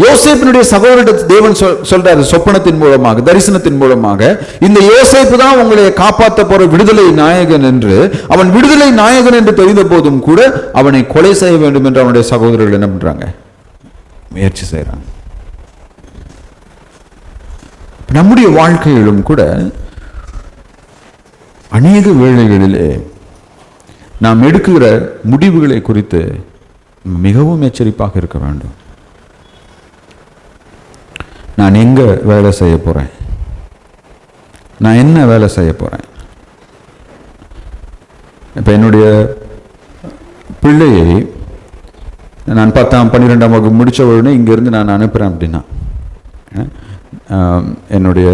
யோசேப்பினுடைய சகோதரர் தேவன் சொல்றாரு சொப்பனத்தின் மூலமாக, தரிசனத்தின் மூலமாக, இந்த யோசேப்பு தான் உங்களை காப்பாற்ற போற விடுதலை நாயகன் என்று. அவன் விடுதலை நாயகன் என்று தெரிந்த போதும் கூட அவனை கொலை செய்ய வேண்டும் என்று அவனுடைய சகோதரர்கள் என்ன பண்றாங்க? முயற்சி செய்யறாங்க. நம்முடைய வாழ்க்கையிலும் கூட அநேக வேளைகளிலே நாம் எடுக்கிற முடிவுகளை குறித்து மிகவும் எச்சரிப்பாக இருக்க வேண்டும். நான் எங்க வேலை செய்ய போறேன்? நான் என்ன வேலை செய்ய போறேன்? இப்ப என்னுடைய பிள்ளையை நான் 10ஆம் 12ஆம் வகுப்பு முடிச்ச உடனே இங்கிருந்து நான் அனுப்புறேன் அப்படின்னா, என்னுடைய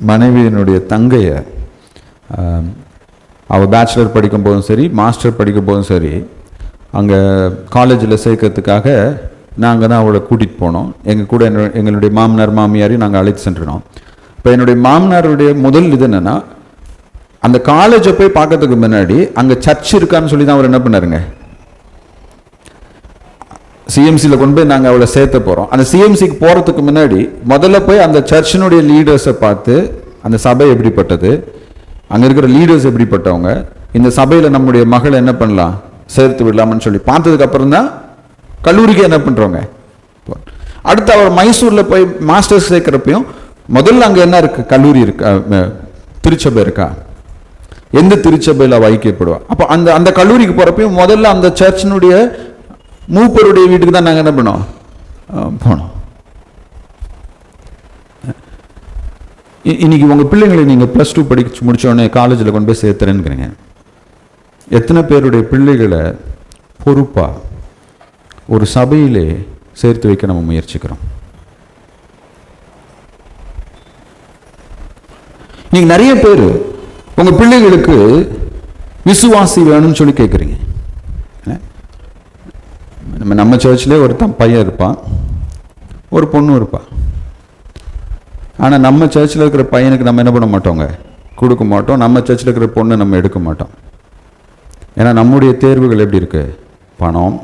மனைவியினுடைய தங்கைய அவள் பேச்சுலர் படிக்கும் போதும் சரி, மாஸ்டர் படிக்கும் போதும் சரி, அங்கே காலேஜில் சேர்க்கறதுக்காக நாங்கள் தான் அவளை கூட்டிகிட்டு போனோம். எங்கள் கூட எங்களுடைய மாமனார் மாமியாரையும் நாங்கள் அழைத்து சென்றோம். இப்போ என்னுடைய மாமனாருடைய முதல் இது என்னென்னா, அந்த காலேஜை போய் பார்க்கறதுக்கு முன்னாடி அங்கே சர்ச் இருக்கான்னு சொல்லி தான் அவர் என்ன பண்ணாருங்க, சிஎம்சியில் கொண்டு போய் நாங்கள் அவளை சேர்த்த போகிறோம். அந்த சிஎம்சிக்கு போகிறதுக்கு முன்னாடி முதல்ல போய் அந்த சர்ச்சினுடைய லீடர்ஸை பார்த்து, அந்த சபை எப்படிப்பட்டது, அங்கே இருக்கிற லீடர்ஸ் எப்படிப்பட்டவங்க, இந்த சபையில் நம்முடைய மகளை என்ன பண்ணலாம், சேர்த்து விடலாம்னு சொல்லி பார்த்ததுக்கு அப்புறம் தான் கல்லூரிக்கு என்ன பண்ணுறோங்க. அடுத்து அவர் மைசூரில் போய் மாஸ்டர்ஸ் சேர்க்கிறப்பையும் முதல்ல அங்கே என்ன இருக்கு, கல்லூரி இருக்கா, திருச்சபை இருக்கா, எந்த திருச்சபையில் அவள் ஐக்கியப்படுவா. அப்போ அந்த அந்த கல்லூரிக்கு போகிறப்பையும் முதல்ல அந்த சர்ச்சினுடைய மூப்பருடைய வீட்டுக்கு தான் நாங்கள் என்ன பண்ணோம், போனோம். இன்னைக்கு உங்கள் பிள்ளைங்களை நீங்கள் +2 படிச்சு முடிச்சோடனே காலேஜில் கொண்டு போய் சேர்த்துறேன்னுக்கிறீங்க. எத்தனை பேருடைய பிள்ளைகளை பொறுப்பா ஒரு சபையிலே சேர்த்து வைக்க நம்ம முயற்சிக்கிறோம்? நீங்க நிறைய பேர் உங்க பிள்ளைகளுக்கு விசுவாசி வேணும்னு சொல்லி கேட்குறீங்க. நம்ம சர்ச்சிலே ஒரு பையன் இருப்பான், ஒரு பொண்ணு இருப்பான். ஆனால் நம்ம சர்ச்சில் இருக்கிற பையனுக்கு நம்ம என்ன பண்ண மாட்டோங்க, கொடுக்க மாட்டோம். நம்ம சர்ச்சில் இருக்கிற பொண்ணை நம்ம எடுக்க மாட்டோம். ஏன்னா நம்முடைய தேர்வுகள் எப்படி இருக்கு, பணம்,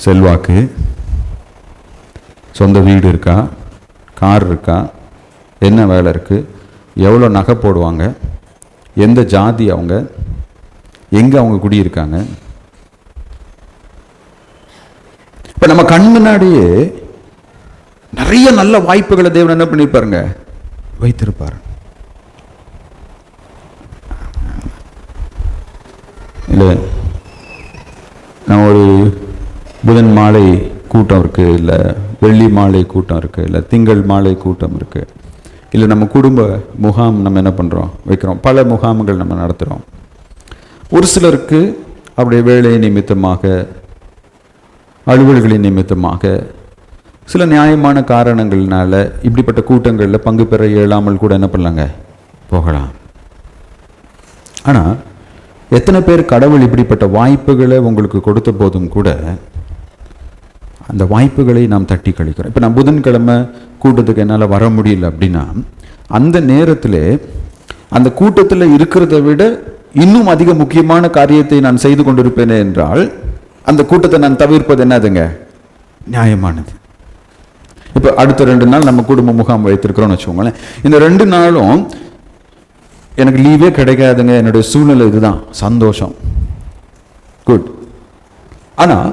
செல்வாக்கு, சொந்த வீடு இருக்கா, கார் இருக்கா, என்ன வேலை இருக்கு, எவ்வளோ நகை போடுவாங்க, எந்த ஜாதி அவங்க, எங்கே அவங்க குடியிருக்காங்க. இப்போ நம்ம கண் முன்னாடியே நிறைய நல்ல வாய்ப்புகளை தேவன் என்ன பண்ணிருப்பாருங்க, வைத்திருப்பார். இல்லை நான் ஒரு புதன் மாலை கூட்டம் இருக்கு, இல்லை வெள்ளி மாலை கூட்டம் இருக்கு, இல்லை திங்கள் மாலை கூட்டம் இருக்கு, இல்லை நம்ம குடும்ப முகாம் நம்ம என்ன பண்ணுறோம், வைக்கிறோம். பல முகாம்கள் நம்ம நடத்துகிறோம். ஒரு சிலருக்கு அவருடைய வேலை நிமித்தமாக, அலுவல்களின் நிமித்தமாக, சில நியாயமான காரணங்கள்னால இப்படிப்பட்ட கூட்டங்களில் பங்கு பெற இயலாமல் கூட என்ன பண்ணலாங்க, போகலாம். ஆனால் எத்தனை பேர் கடவுள் இப்படிப்பட்ட வாய்ப்புகளை உங்களுக்கு கொடுத்த போதும் கூட அந்த வாய்ப்புகளை நாம் தட்டி கழிக்கிறோம். இப்போ நான் புதன்கிழமை கூட்டத்துக்கு என்னால் வர முடியல அப்படின்னா, அந்த நேரத்தில் அந்த கூட்டத்தில் இருக்கிறத விட இன்னும் அதிக முக்கியமான காரியத்தை நான் செய்து கொண்டிருப்பேனே என்றால் அந்த கூட்டத்தை நான் தவிர்ப்பது என்னதுங்க, நியாயமானது. இப்போ அடுத்த 2 நாள் நம்ம குடும்ப முகாம் வைத்திருக்கிறோம்னு வச்சுக்கோங்களேன். இந்த 2 நாளும் எனக்கு லீவே கிடைக்காதுங்க, என்னுடைய சூழ்நிலை இதுதான், சந்தோஷம், குட். ஆனால்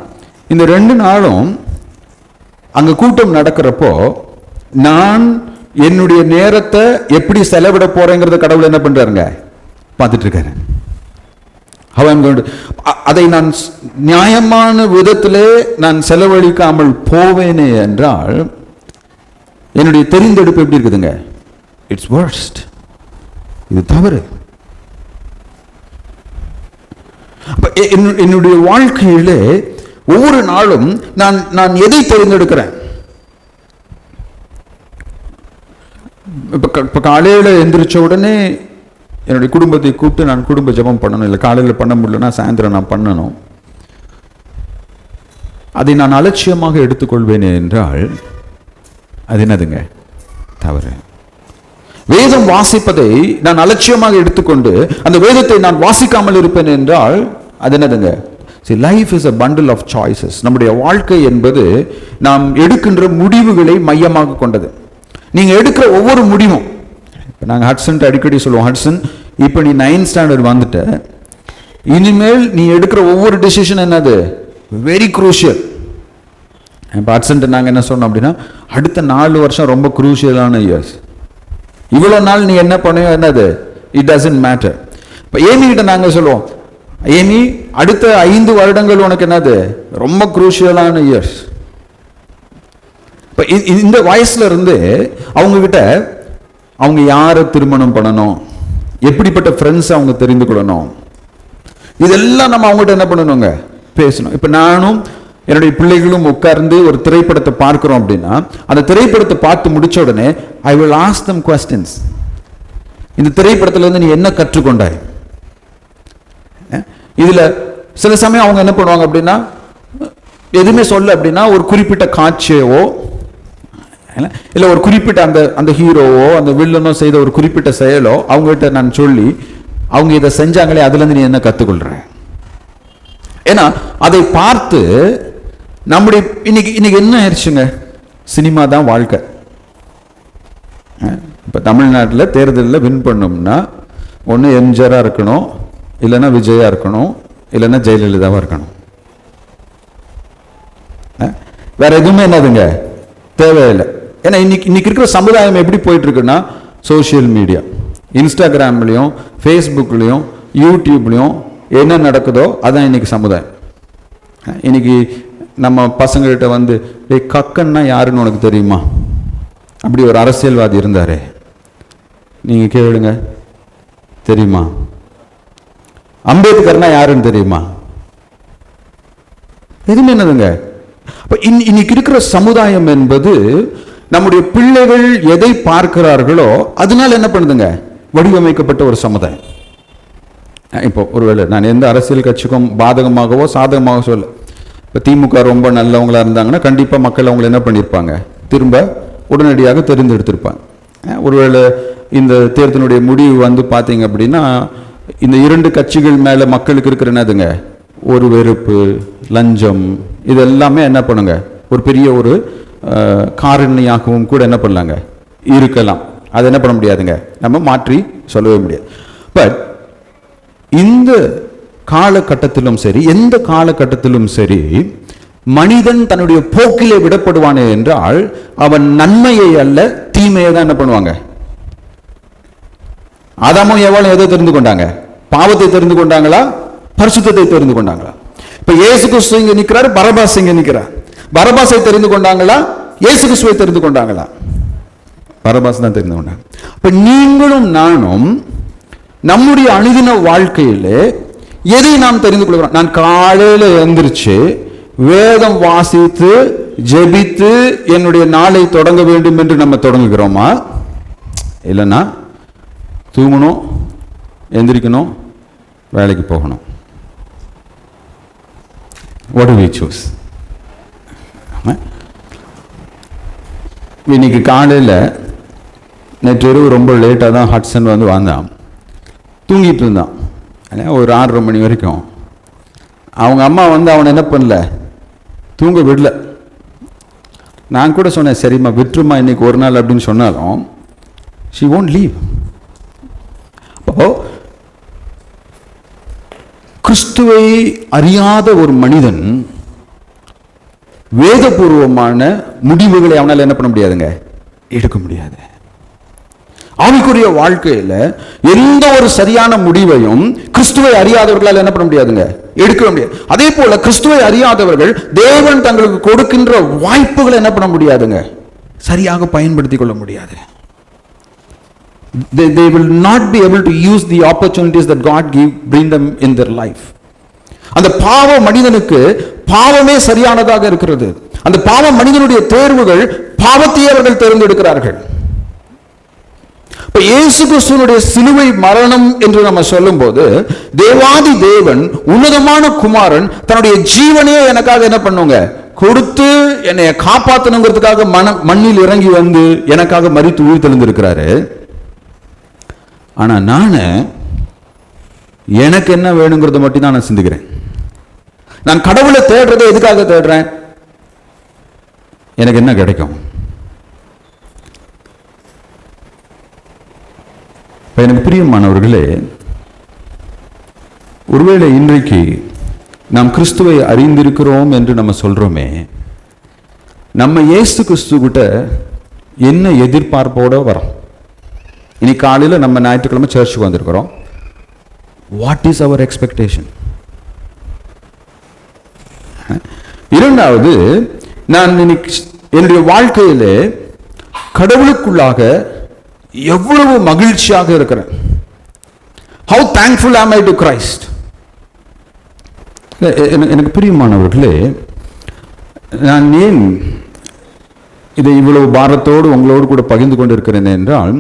இந்த 2 நாளும் அங்கே கூட்டம் நடக்கிறப்போ நான் என்னுடைய நேரத்தை எப்படி செலவிட போறேங்கிறத கடவுள் என்ன பண்றாருங்க, பார்த்துட்டு இருக்காரு. அதை நான் நியாயமான விதத்திலே நான் செலவழிக்காமல் போவேனே என்றால் என்னுடைய தெரிந்தெடுப்பு எப்படி இருக்குதுங்க, இட்ஸ் வர்ஸ்ட், இது தவறு. என்னுடைய வாழ்க்கையிலே ஒவ்வொரு நாளும் நான் எதை தெரிந்தெடுக்கிறேன். இப்போ காலையில் எந்திரிச்ச உடனே என்னுடைய குடும்பத்தை கூப்பிட்டு நான் குடும்ப ஜெபம் பண்ணணும். இல்லை காலையில் பண்ண முடியலன்னா சாயந்தரம் நான் பண்ணணும். அதை நான் அலட்சியமாக எடுத்துக்கொள்வேனே என்றால் அது என்னதுங்க, தவறு. வேதம் வாசிப்பதை நான் அலட்சியமாக எடுத்துக்கொண்டு அந்த வேதத்தை நான் வாசிக்காமல் இருப்பேன் என்றால் அது என்னதுங்க, See, life is a bundle of choices. நம்முடைய வாழ்க்கை என்பது நாம் எடுக்கின்ற முடிவுகளை மையமாக கொண்டது. நீங்க எடுக்கிற ஒவ்வொரு முடிவும், நாங்கள் ஹட்சன் அடிக்கடி சொல்லுவோம், ஹட்சன் இப்போ நீ 9th ஸ்டாண்டர்ட் வந்துட்ட, இனிமேல் நீ எடுக்கிற ஒவ்வொரு டிசிஷன் என்னது வெரி குரூஷியல். இப்போ ஹட்சன் நாங்கள் என்ன சொன்னோம் அப்படின்னா, அடுத்த 4 வருஷம் ரொம்ப குரூஷியலான இயர்ஸ். இவ்வளோ நாள் நீ என்ன பண்ணுவோ என்னது இட் டசன்ட் மேட்டர். இப்போ ஏமி கிட்ட நாங்கள் சொல்லுவோம், ஏமி அடுத்த 5 வருடங்கள் உனக்கு என்னது ரொம்ப குரூஷியலான இயர்ஸ். இப்போ இந்த வயசுல இருந்து அவங்க கிட்ட அவங்க யாரை திருமணம் பண்ணணும், எப்படிப்பட்ட ஃப்ரெண்ட்ஸ் அவங்க தெரிந்து கொள்ளணும், இதெல்லாம் நம்ம அவங்ககிட்ட என்ன பண்ணணுங்க பேசணும். இப்போ நானும் என்னுடைய பிள்ளைகளும் உட்கார்ந்து ஒரு திரைப்படத்தை பார்க்கிறோம் அப்படின்னா, அந்த திரைப்படத்தை பார்த்து முடிச்ச உடனே I will ask them questions. இந்த திரைப்படத்துல இருந்து நீ என்ன கற்றுக்கொண்டாய்? இதுல சில சமயம் அவங்க என்ன பண்ணுவாங்க அப்படின்னா, எதுவுமே சொல்ல அப்படின்னா ஒரு குறிப்பிட்ட காட்சியோ இல்ல ஒரு குறிப்பிட்ட அந்த ஹீரோவோ அந்த வில்லனோ செய்த ஒரு குறிப்பிட்ட செயலோ அவங்ககிட்ட நான் சொல்லி, அவங்க இதை செஞ்சாங்களே அதுல இருந்து நீ என்ன கத்துக்கொள்ற? ஏன்னா அதை பார்த்து நம்முடைய இன்னைக்கு என்ன ஆயிடுச்சுங்க, சினிமா தான் வாழ்க்கை. இப்ப தமிழ்நாட்டில் தேர்தலில் வின் பண்ணோம்னா ஒன்று எம்ஜிஆரா இருக்கணும், இல்லைன்னா விஜயா இருக்கணும், இல்லைன்னா ஜெயலலிதாவா இருக்கணும். வேற எதுவுமே என்னதுங்க தேவையில்லை. ஏன்னா இன்னைக்கு இருக்கிற சமுதாயம் எப்படி போயிட்டு இருக்குன்னா, சோசியல் மீடியா, இன்ஸ்டாகிராம்லையும் ஃபேஸ்புக்லையும் யூடியூப்லையும் என்ன நடக்குதோ அதான் இன்னைக்கு சமுதாயம். இன்னைக்கு நம்ம பசங்கள்கிட்ட வந்து கக்கன்னா யாருன்னு உனக்கு தெரியுமா? அப்படி ஒரு அரசியல்வாதி இருந்தாரே, நீங்க கேளுங்க, தெரியுமா? அம்பேத்கர்னா யாருன்னு தெரியுமா? எதுவுமே என்னதுங்க. இன்னைக்கு இருக்கிற சமுதாயம் என்பது நம்முடைய பிள்ளைகள் எதை பார்க்கிறார்களோ அதனால என்ன பண்ணுதுங்க வடிவமைக்கப்பட்ட ஒரு சமுதாயம். இப்போ ஒருவேளை நான் எந்த அரசியல் கட்சிக்கும் பாதகமாகவோ சாதகமாகவோ சொல்ல, இப்போ திமுக ரொம்ப நல்லவங்களா இருந்தாங்கன்னா கண்டிப்பா மக்கள் அவங்களை என்ன பண்ணியிருப்பாங்க, திரும்ப உடனடியாக தெரிந்தெடுத்திருப்பாங்க. ஒருவேளை இந்த தேர்தலுடைய முடிவு வந்து பார்த்தீங்க அப்படின்னா, இந்த 2 கட்சிகள் மேல மக்களுக்கு இருக்கிற என்னதுங்க ஒரு வெறுப்பு, லஞ்சம், இது எல்லாமே என்ன பண்ணுங்க ஒரு பெரிய ஒரு காரணியாகவும் கூட என்ன பண்ணலாங்க இருக்கலாம். அது என்ன பண்ண முடியாதுங்க, நம்ம மாற்றி சொல்லவே முடியாது. பட் இந்த காலகட்டத்திலும் சரி, எந்த காலகட்டத்திலும் சரி, மனிதன் தன்னுடைய போக்கிலே விடப்படுவானே என்றால் அவன் நன்மையை அல்ல தீமையை தான் என்ன பண்ணுவாங்க. ஆதாமும் ஏவாளும் எதை தெரிந்து கொண்டாங்க? பாவத்தை தெரிந்து கொண்டாங்களா, பரிசுத்தத்தை தெரிந்து கொண்டாங்களா? இப்ப இயேசு கிறிஸ்து இங்க நிற்கிறார், பரபாஸ் இங்க நிற்கிறார். பரபாசை தெரிந்து கொண்டாங்களா, இயேசு கிறிஸ்துவை தெரிந்து கொண்டாங்களா? பரபாஸ் தான் தெரிந்து கொண்டாங்க. இப்ப நீங்களும் நானும் நம்முடைய அனுதின வாழ்க்கையிலே எதை நாம் தெரிந்து கொள்கிறோம்? நான் காலையில எழுந்திருச்சு வேதம் வாசித்து ஜெபித்து என்னுடைய நாளை தொடங்க வேண்டும் என்று நம்ம தொடங்குகிறோமா? இல்லைன்னா தூங்கணும், எந்திரிக்கணும், வேலைக்கு போகணும். What do we choose? இன்னைக்கு காலையில் நேற்று இரவு ரொம்ப லேட்டாக தான் ஹட்சன் வந்து வந்தான். தூங்கிட்டு இருந்தான் ஒரு 6:30 மணி வரைக்கும். அவங்க அம்மா வந்து அவனை என்ன பண்ணல, தூங்க விடல. நான் கூட சொன்னேன், சரிம்மா விட்டுருமா இன்னைக்கு ஒரு நாள் அப்படின்னு சொன்னாலும் she won't leave. அப்போ கிறிஸ்துவை அறியாத ஒரு மனிதன் வேதபூர்வமான முடிவுகளை அவனால் என்ன பண்ண முடியாதுங்க, எடுக்க முடியாது. ஆவிக்குரிய வாழ்க்கையில எந்த ஒரு சரியான முடிவையும் கிறிஸ்துவை அறியாதவர்களால் என்ன பண்ண முடியாதுங்க, எடுக்க முடியாது. அதே போல கிறிஸ்துவை அறியாதவர்கள் தேவன் தங்களுக்கு கொடுக்கின்ற வாய்ப்புகளை என்ன பண்ண முடியாதுங்க, சரியாக பயன்படுத்திக் கொள்ள முடியாது. They will not be able to use the opportunities that God bring them in their life. அந்த பாவ மனிதனுக்கு பாவமே சரியானதாக இருக்கிறது. அந்த பாவ மனிதனுடைய தேர்வுகள் பாவத்தை அவர்கள் தேர்ந்தெடுக்கிறார்கள். இப்ப இயேசு கிறிஸ்துவினுடைய சிலுவை மரணம் என்று நம்ம சொல்லும் போது, தேவாதி தேவன் உன்னதமான குமாரன் தன்னுடைய ஜீவனையே எனக்காக என்ன பண்ணுங்க கொடுத்து என்னை காப்பாற்றணுங்கிறதுக்காக மண்ணில் இறங்கி வந்து எனக்காக மரித்து உயிர் தெளிந்திருக்கிறாரு. ஆனா நான் எனக்கு என்ன வேணுங்கிறத மட்டும் தான் நான் சிந்திக்கிறேன். நான் கடவுளை தேடுறதை எதுக்காக தேடுறேன்? எனக்கு என்ன கிடைக்கும்? எனக்கு பிரியமானவர்களே, ஒருவேளை இன்றைக்கு நாம் கிறிஸ்துவை அறிந்திருக்கிறோம் என்று நம்ம சொல்றோமே, நம்ம இயேசு கிறிஸ்துவிட்ட என்ன எதிர்பார்ப்போட வரோம்? இன்னைக்கு காலையில் நம்ம ஞாயிற்றுக்கிழமை சர்ச்சுக்கு வந்திருக்கிறோம். What is our expectation? இரண்டாவது, நான் இன்னைக்கு என்னுடைய வாழ்க்கையிலே கடவுளுக்குள்ளாக எவ்வளவு மகிழ்ச்சியாக இருக்கிறேன். How thankful am I to Christ? எனக்கு பிரியமானவர்களே, நான் ஏன் இதை இவ்வளவு பாரத்தோடு உங்களோடு கூட பகிர்ந்து கொண்டிருக்கிறேன் என்றால்,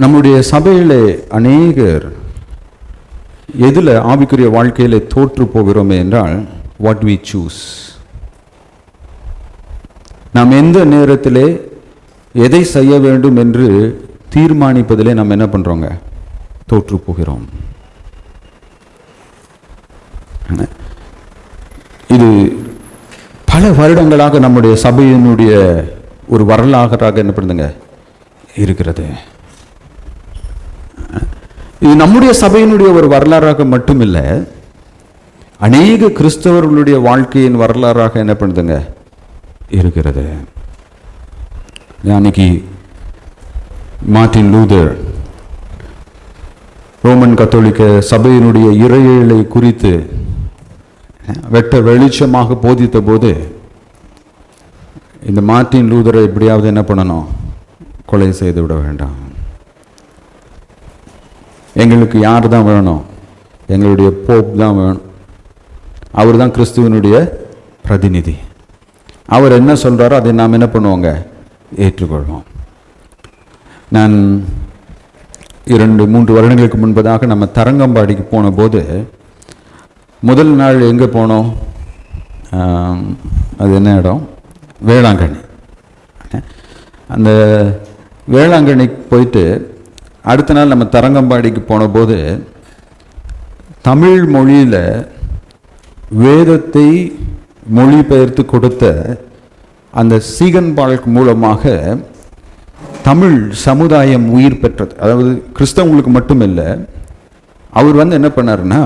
நம்முடைய சபையிலே அநேகர் எதில் ஆவிக்குரிய வாழ்க்கையிலே தோற்று போகிறோமே என்றால், வாட் வி சூஸ். நாம் எந்த நேரத்திலே எதை செய்ய வேண்டும் என்று தீர்மானிப்பதிலே நாம் என்ன பண்றோங்க? தோற்று போகிறோம். இது பல வருடங்களாக நம்முடைய சபையினுடைய ஒரு வரலாறாக என்ன பண்ணுங்க இருக்கிறது. இது நம்முடைய சபையினுடைய ஒரு வரலாறாக மட்டுமில்லை, அநேக கிறிஸ்தவர்களுடைய வாழ்க்கையின் வரலாறாக என்ன பண்ணுதுங்க இருக்கிறது. அன்னைக்கு மார்ட்டின் லூதர் ரோமன் கத்தோலிக்க சபையினுடைய இறையியலை குறித்து வெட்ட வெளிச்சமாக போதித்த போது, இந்த மார்ட்டின் லூதரை எப்படியாவது என்ன பண்ணணும்? கொலை செய்து விட வேண்டாம். எங்களுக்கு யார் தான் வேணும்? எங்களுடைய போப் தான் வேணும். அவர் தான் கிறிஸ்துவனுடைய பிரதிநிதி. அவர் என்ன சொல்றாரோ அதை நாம் என்ன பண்ணுவோங்க? ஏற்றுக்கொள்வோம். நான் 2-3 வருடங்களுக்கு முன்பதாக நம்ம தரங்கம்பாடிக்கு போன போது, முதல் நாள் எங்கே போனோம்? அது என்ன இடம்? வேளாங்கண்ணி. அந்த வேளாங்கண்ணிக்கு போயிட்டு அடுத்த நாள் நம்ம தரங்கம்பாடிக்கு போன போது, தமிழ் மொழியில் வேதத்தை மொழிபெயர்த்து கொடுத்த அந்த சீகன்பால் மூலமாக தமிழ் சமுதாயம் உயிர் பெற்றது. அதாவது கிறிஸ்தவங்களுக்கு மட்டும் இல்லை, அவர் என்ன பண்ணாருன்னா,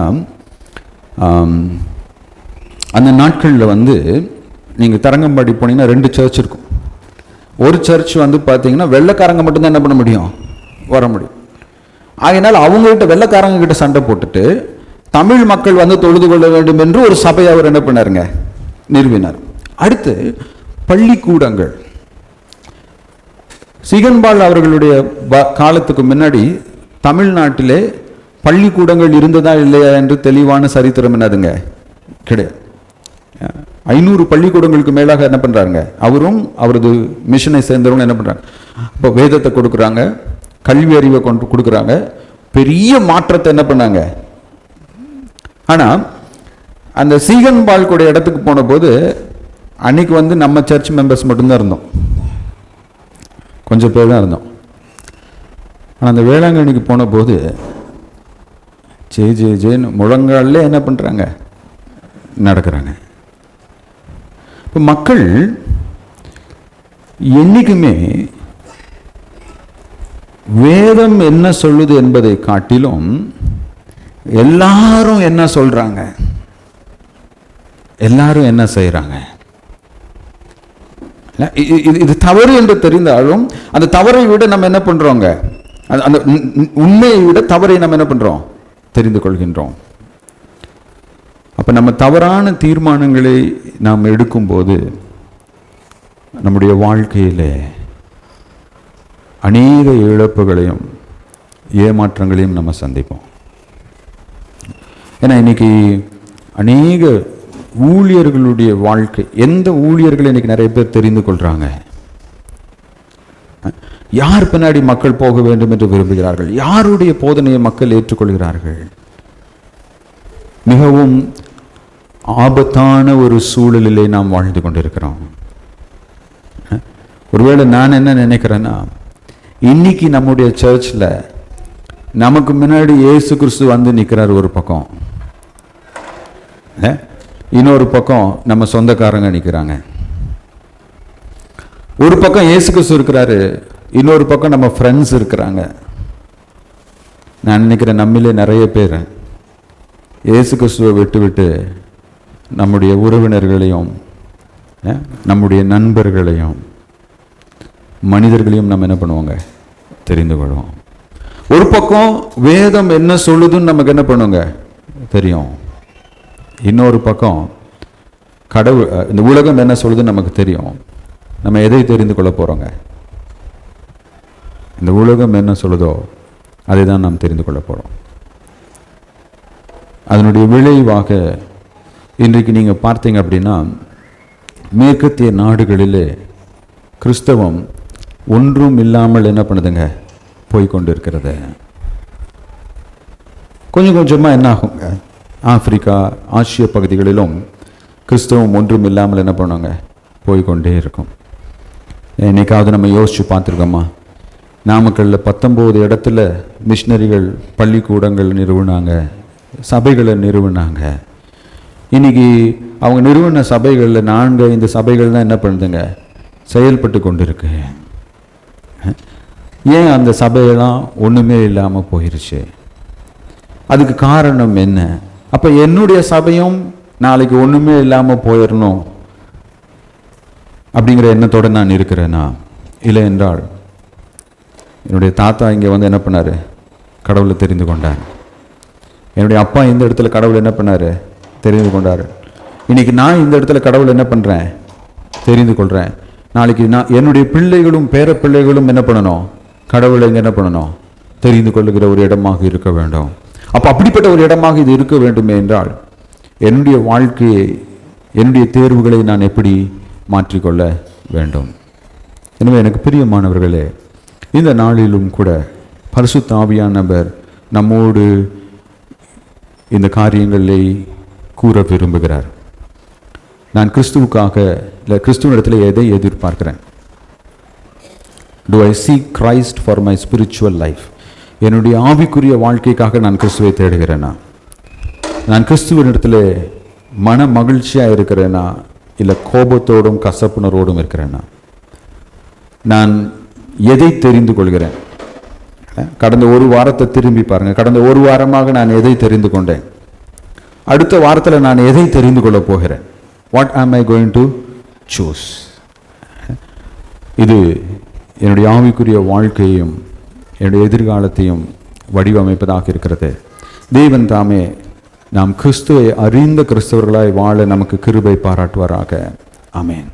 அந்த நாட்களில் நீங்கள் தரங்கம்பாடி போனீங்கன்னா 2 சர்ச் இருக்கும். ஒரு சர்ச் பார்த்தீங்கன்னா வெள்ளைக்காரங்க மட்டும்தான் என்ன பண்ண முடியும்? வர முடியும். ஆகையினால் அவங்ககிட்ட வெள்ளைக்காரங்க கிட்ட சண்டை போட்டுட்டு தமிழ் மக்கள் தொழுது கொள்ள வேண்டும் என்று ஒரு சபையை அவர் என்ன பண்ணாருங்க? நிறுவினார். அடுத்து பள்ளிக்கூடங்கள். சீகன்பால் அவர்களுடைய காலத்துக்கு முன்னாடி தமிழ்நாட்டிலே பள்ளிக்கூடங்கள் இருந்ததா இல்லையா என்று தெளிவான சரித்திரம் என்னதுங்க கிடையாது. 500 பள்ளிக்கூடங்களுக்கு மேலாக என்ன பண்றாங்க? அவரும் அவரது மிஷனை சேர்ந்தவங்க என்ன பண்றாங்க? இப்போ வேதத்தை கொடுக்குறாங்க, கல்வி அறிவை கொண்டு கொடுக்குறாங்க, பெரிய மாற்றத்தை என்ன பண்ணாங்க. ஆனா அந்த சீகன்பால் கூட இடத்துக்கு போன போது, அன்னைக்கு நம்ம சர்ச் மெம்பர்ஸ் மட்டும்தான் இருந்தோம், கொஞ்சம் பேர் தான் இருந்தோம். ஆனால் அந்த வேளாங்கண்ணிக்கு போன போது ஜேன்னு முழங்காலே என்ன பண்ணுறாங்க? நடக்கிறாங்க. இப்போ மக்கள் என்னைக்குமே வேதம் என்ன சொல்லுது என்பதை காட்டிலும் எல்லாரும் என்ன சொல்றாங்க, எல்லாரும் என்ன செய்யறாங்க, இது தவறு என்று தெரிந்தாலும் அந்த தவறை விட நம்ம என்ன பண்றோங்க? அந்த உண்மையை விட தவறை நம்ம என்ன பண்றோம்? தெரிந்து கொள்கின்றோம். அப்ப நம்ம தவறான தீர்மானங்களை நாம் எடுக்கும்போது நம்முடைய வாழ்க்கையில அநேக இழப்புகளையும் ஏமாற்றங்களையும் நம்ம சந்திப்போம். ஏன்னா இன்னைக்கு அநேக ஊழியர்களுடைய வாழ்க்கை, எந்த ஊழியர்கள் இன்னைக்கு நிறைய பேர் தெரிந்து கொள்றாங்க? யார் பின்னாடி மக்கள் போக வேண்டும் என்று விரும்புகிறார்கள்? யாருடைய போதனையை மக்கள் ஏற்றுக்கொள்கிறார்கள்? மிகவும் ஆபத்தான ஒரு சூழலிலே நாம் வாழ்ந்து கொண்டிருக்கிறோம். ஒருவேளை நான் என்ன நினைக்கிறேன்னா, இன்னைக்கு நம்முடைய சர்ச்சில் நமக்கு முன்னாடி இயேசு கிறிஸ்து நிற்கிறார் ஒரு பக்கம், இன்னொரு பக்கம் நம்ம சொந்தக்காரங்க நிற்கிறாங்க. ஒரு பக்கம் இயேசு கிறிஸ்து இருக்கிறாரு, இன்னொரு பக்கம் நம்ம ஃப்ரெண்ட்ஸ் இருக்கிறாங்க. நான் நினைக்கிறேன் நம்மளே நிறைய பேர் இயேசு கிறிஸ்துவை விட்டு விட்டு நம்முடைய உறவினர்களையும் நம்முடைய நண்பர்களையும் மனிதர்களையும் நம்ம என்ன பண்ணுவோங்க, தெரிந்து கொள்வோம். ஒரு பக்கம் வேதம் என்ன சொல்லுதுன்னு நமக்கு என்ன பண்ணுவோங்க தெரியும். இன்னொரு பக்கம் கடவுள், இந்த உலகம் என்ன சொல்லுதுன்னு நமக்கு தெரியும். நம்ம எதை தெரிந்து கொள்ள போகிறோங்க? இந்த உலகம் என்ன சொல்லுதோ அதை தான் நாம் தெரிந்து கொள்ள போகிறோம். அதனுடைய விளைவாக இன்றைக்கு நீங்கள் பார்த்தீங்க அப்படின்னா, மேற்கத்திய நாடுகளிலே கிறிஸ்தவம் ஒன்றும் இல்லாமல் என்ன பண்ணுதுங்க, போய்கொண்டு இருக்கிறது. கொஞ்சம் கொஞ்சமாக என்ன ஆகுங்க, ஆப்பிரிக்கா ஆசிய பகுதிகளிலும் கிறிஸ்தவம் ஒன்றும் இல்லாமல் என்ன பண்ணுவாங்க, போய்கொண்டே இருக்கும். என்னைக்காவது நம்ம யோசித்து பார்த்துருக்கோமா? நாமக்கல்ல 19 இடத்துல மிஷினரிகள் பள்ளிக்கூடங்கள் நிறுவனாங்க, சபைகளை நிறுவனாங்க. இன்னைக்கு அவங்க நிறுவன சபைகளில் 4-5 சபைகள் தான் என்ன பண்ணுதுங்க, செயல்பட்டு கொண்டு இருக்கு. ஏன் அந்த சபையெல்லாம் ஒன்றுமே இல்லாமல் போயிருச்சு? அதுக்கு காரணம் என்ன? அப்போ என்னுடைய சபையும் நாளைக்கு ஒன்றுமே இல்லாமல் போயிடணும் அப்படிங்கிற எண்ணத்தோடு நான் இருக்கிறேன்னா? இல்லை என்றால் என்னுடைய தாத்தா இங்கே வந்து என்ன பண்ணார், கடவுளை தெரிந்து கொண்டார். என்னுடைய அப்பா இந்த இடத்துல கடவுளை என்ன பண்ணார், தெரிந்து கொண்டார். இன்னைக்கு நான் இந்த இடத்துல கடவுளை என்ன பண்ணுறேன், தெரிந்து கொள்கிறேன். நாளைக்கு நான் என்னுடைய பிள்ளைகளும் பேர பிள்ளைகளும் என்ன பண்ணணும், கடவுளை இங்கே என்ன பண்ணணும், தெரிந்து கொள்ளுகிற ஒரு இடமாக இருக்க வேண்டும். அப்போ அப்படிப்பட்ட ஒரு இடமாக இது இருக்க வேண்டுமே என்றால் என்னுடைய வாழ்க்கையை, என்னுடைய தேர்வுகளை நான் எப்படி மாற்றிக்கொள்ள வேண்டும்? எனவே எனக்கு பிரியமானவர்களே, இந்த நாளிலும் கூட பரிசுத்த ஆவியானவர் நம்மோடு இந்த காரியங்களை கூற விரும்புகிறார். நான் கிறிஸ்துவுக்காக இல்லை கிறிஸ்துவனிடத்தில் எதை எதிர்பார்க்கிறேன்? Do I seek Christ for my spiritual life? என்னுடைய ஆவிக்குரிய வாழ்க்கைக்காக நான் கிறிஸ்துவை தேடுகிறேனா? நான் கிறிஸ்துவனிடத்தில் மன மகிழ்ச்சியாக இருக்கிறேனா, இல்லை கோபத்தோடும் கசப்புணர்வோடும் இருக்கிறேனா? நான் எதை தெரிந்து கொள்கிறேன்? கடந்த ஒரு வாரத்தை திரும்பி பாருங்க. கடந்த ஒரு வாரமாக நான் எதை தெரிந்து கொண்டேன்? அடுத்த வாரத்தில் நான் எதை தெரிந்து கொள்ள போகிறேன்? What am I going to choose? இது என்னுடைய ஆவிக்குரிய வாழ்க்கையையும் என்னுடைய எதிர்காலத்தையும் வடிவமைப்பதாக இருக்கிறது. தேவன் தாமே நாம் கிறிஸ்துவை அறிந்த கிறிஸ்தவர்களாய் வாழ நமக்கு கிருபை பாராட்டுவாராக. ஆமென்.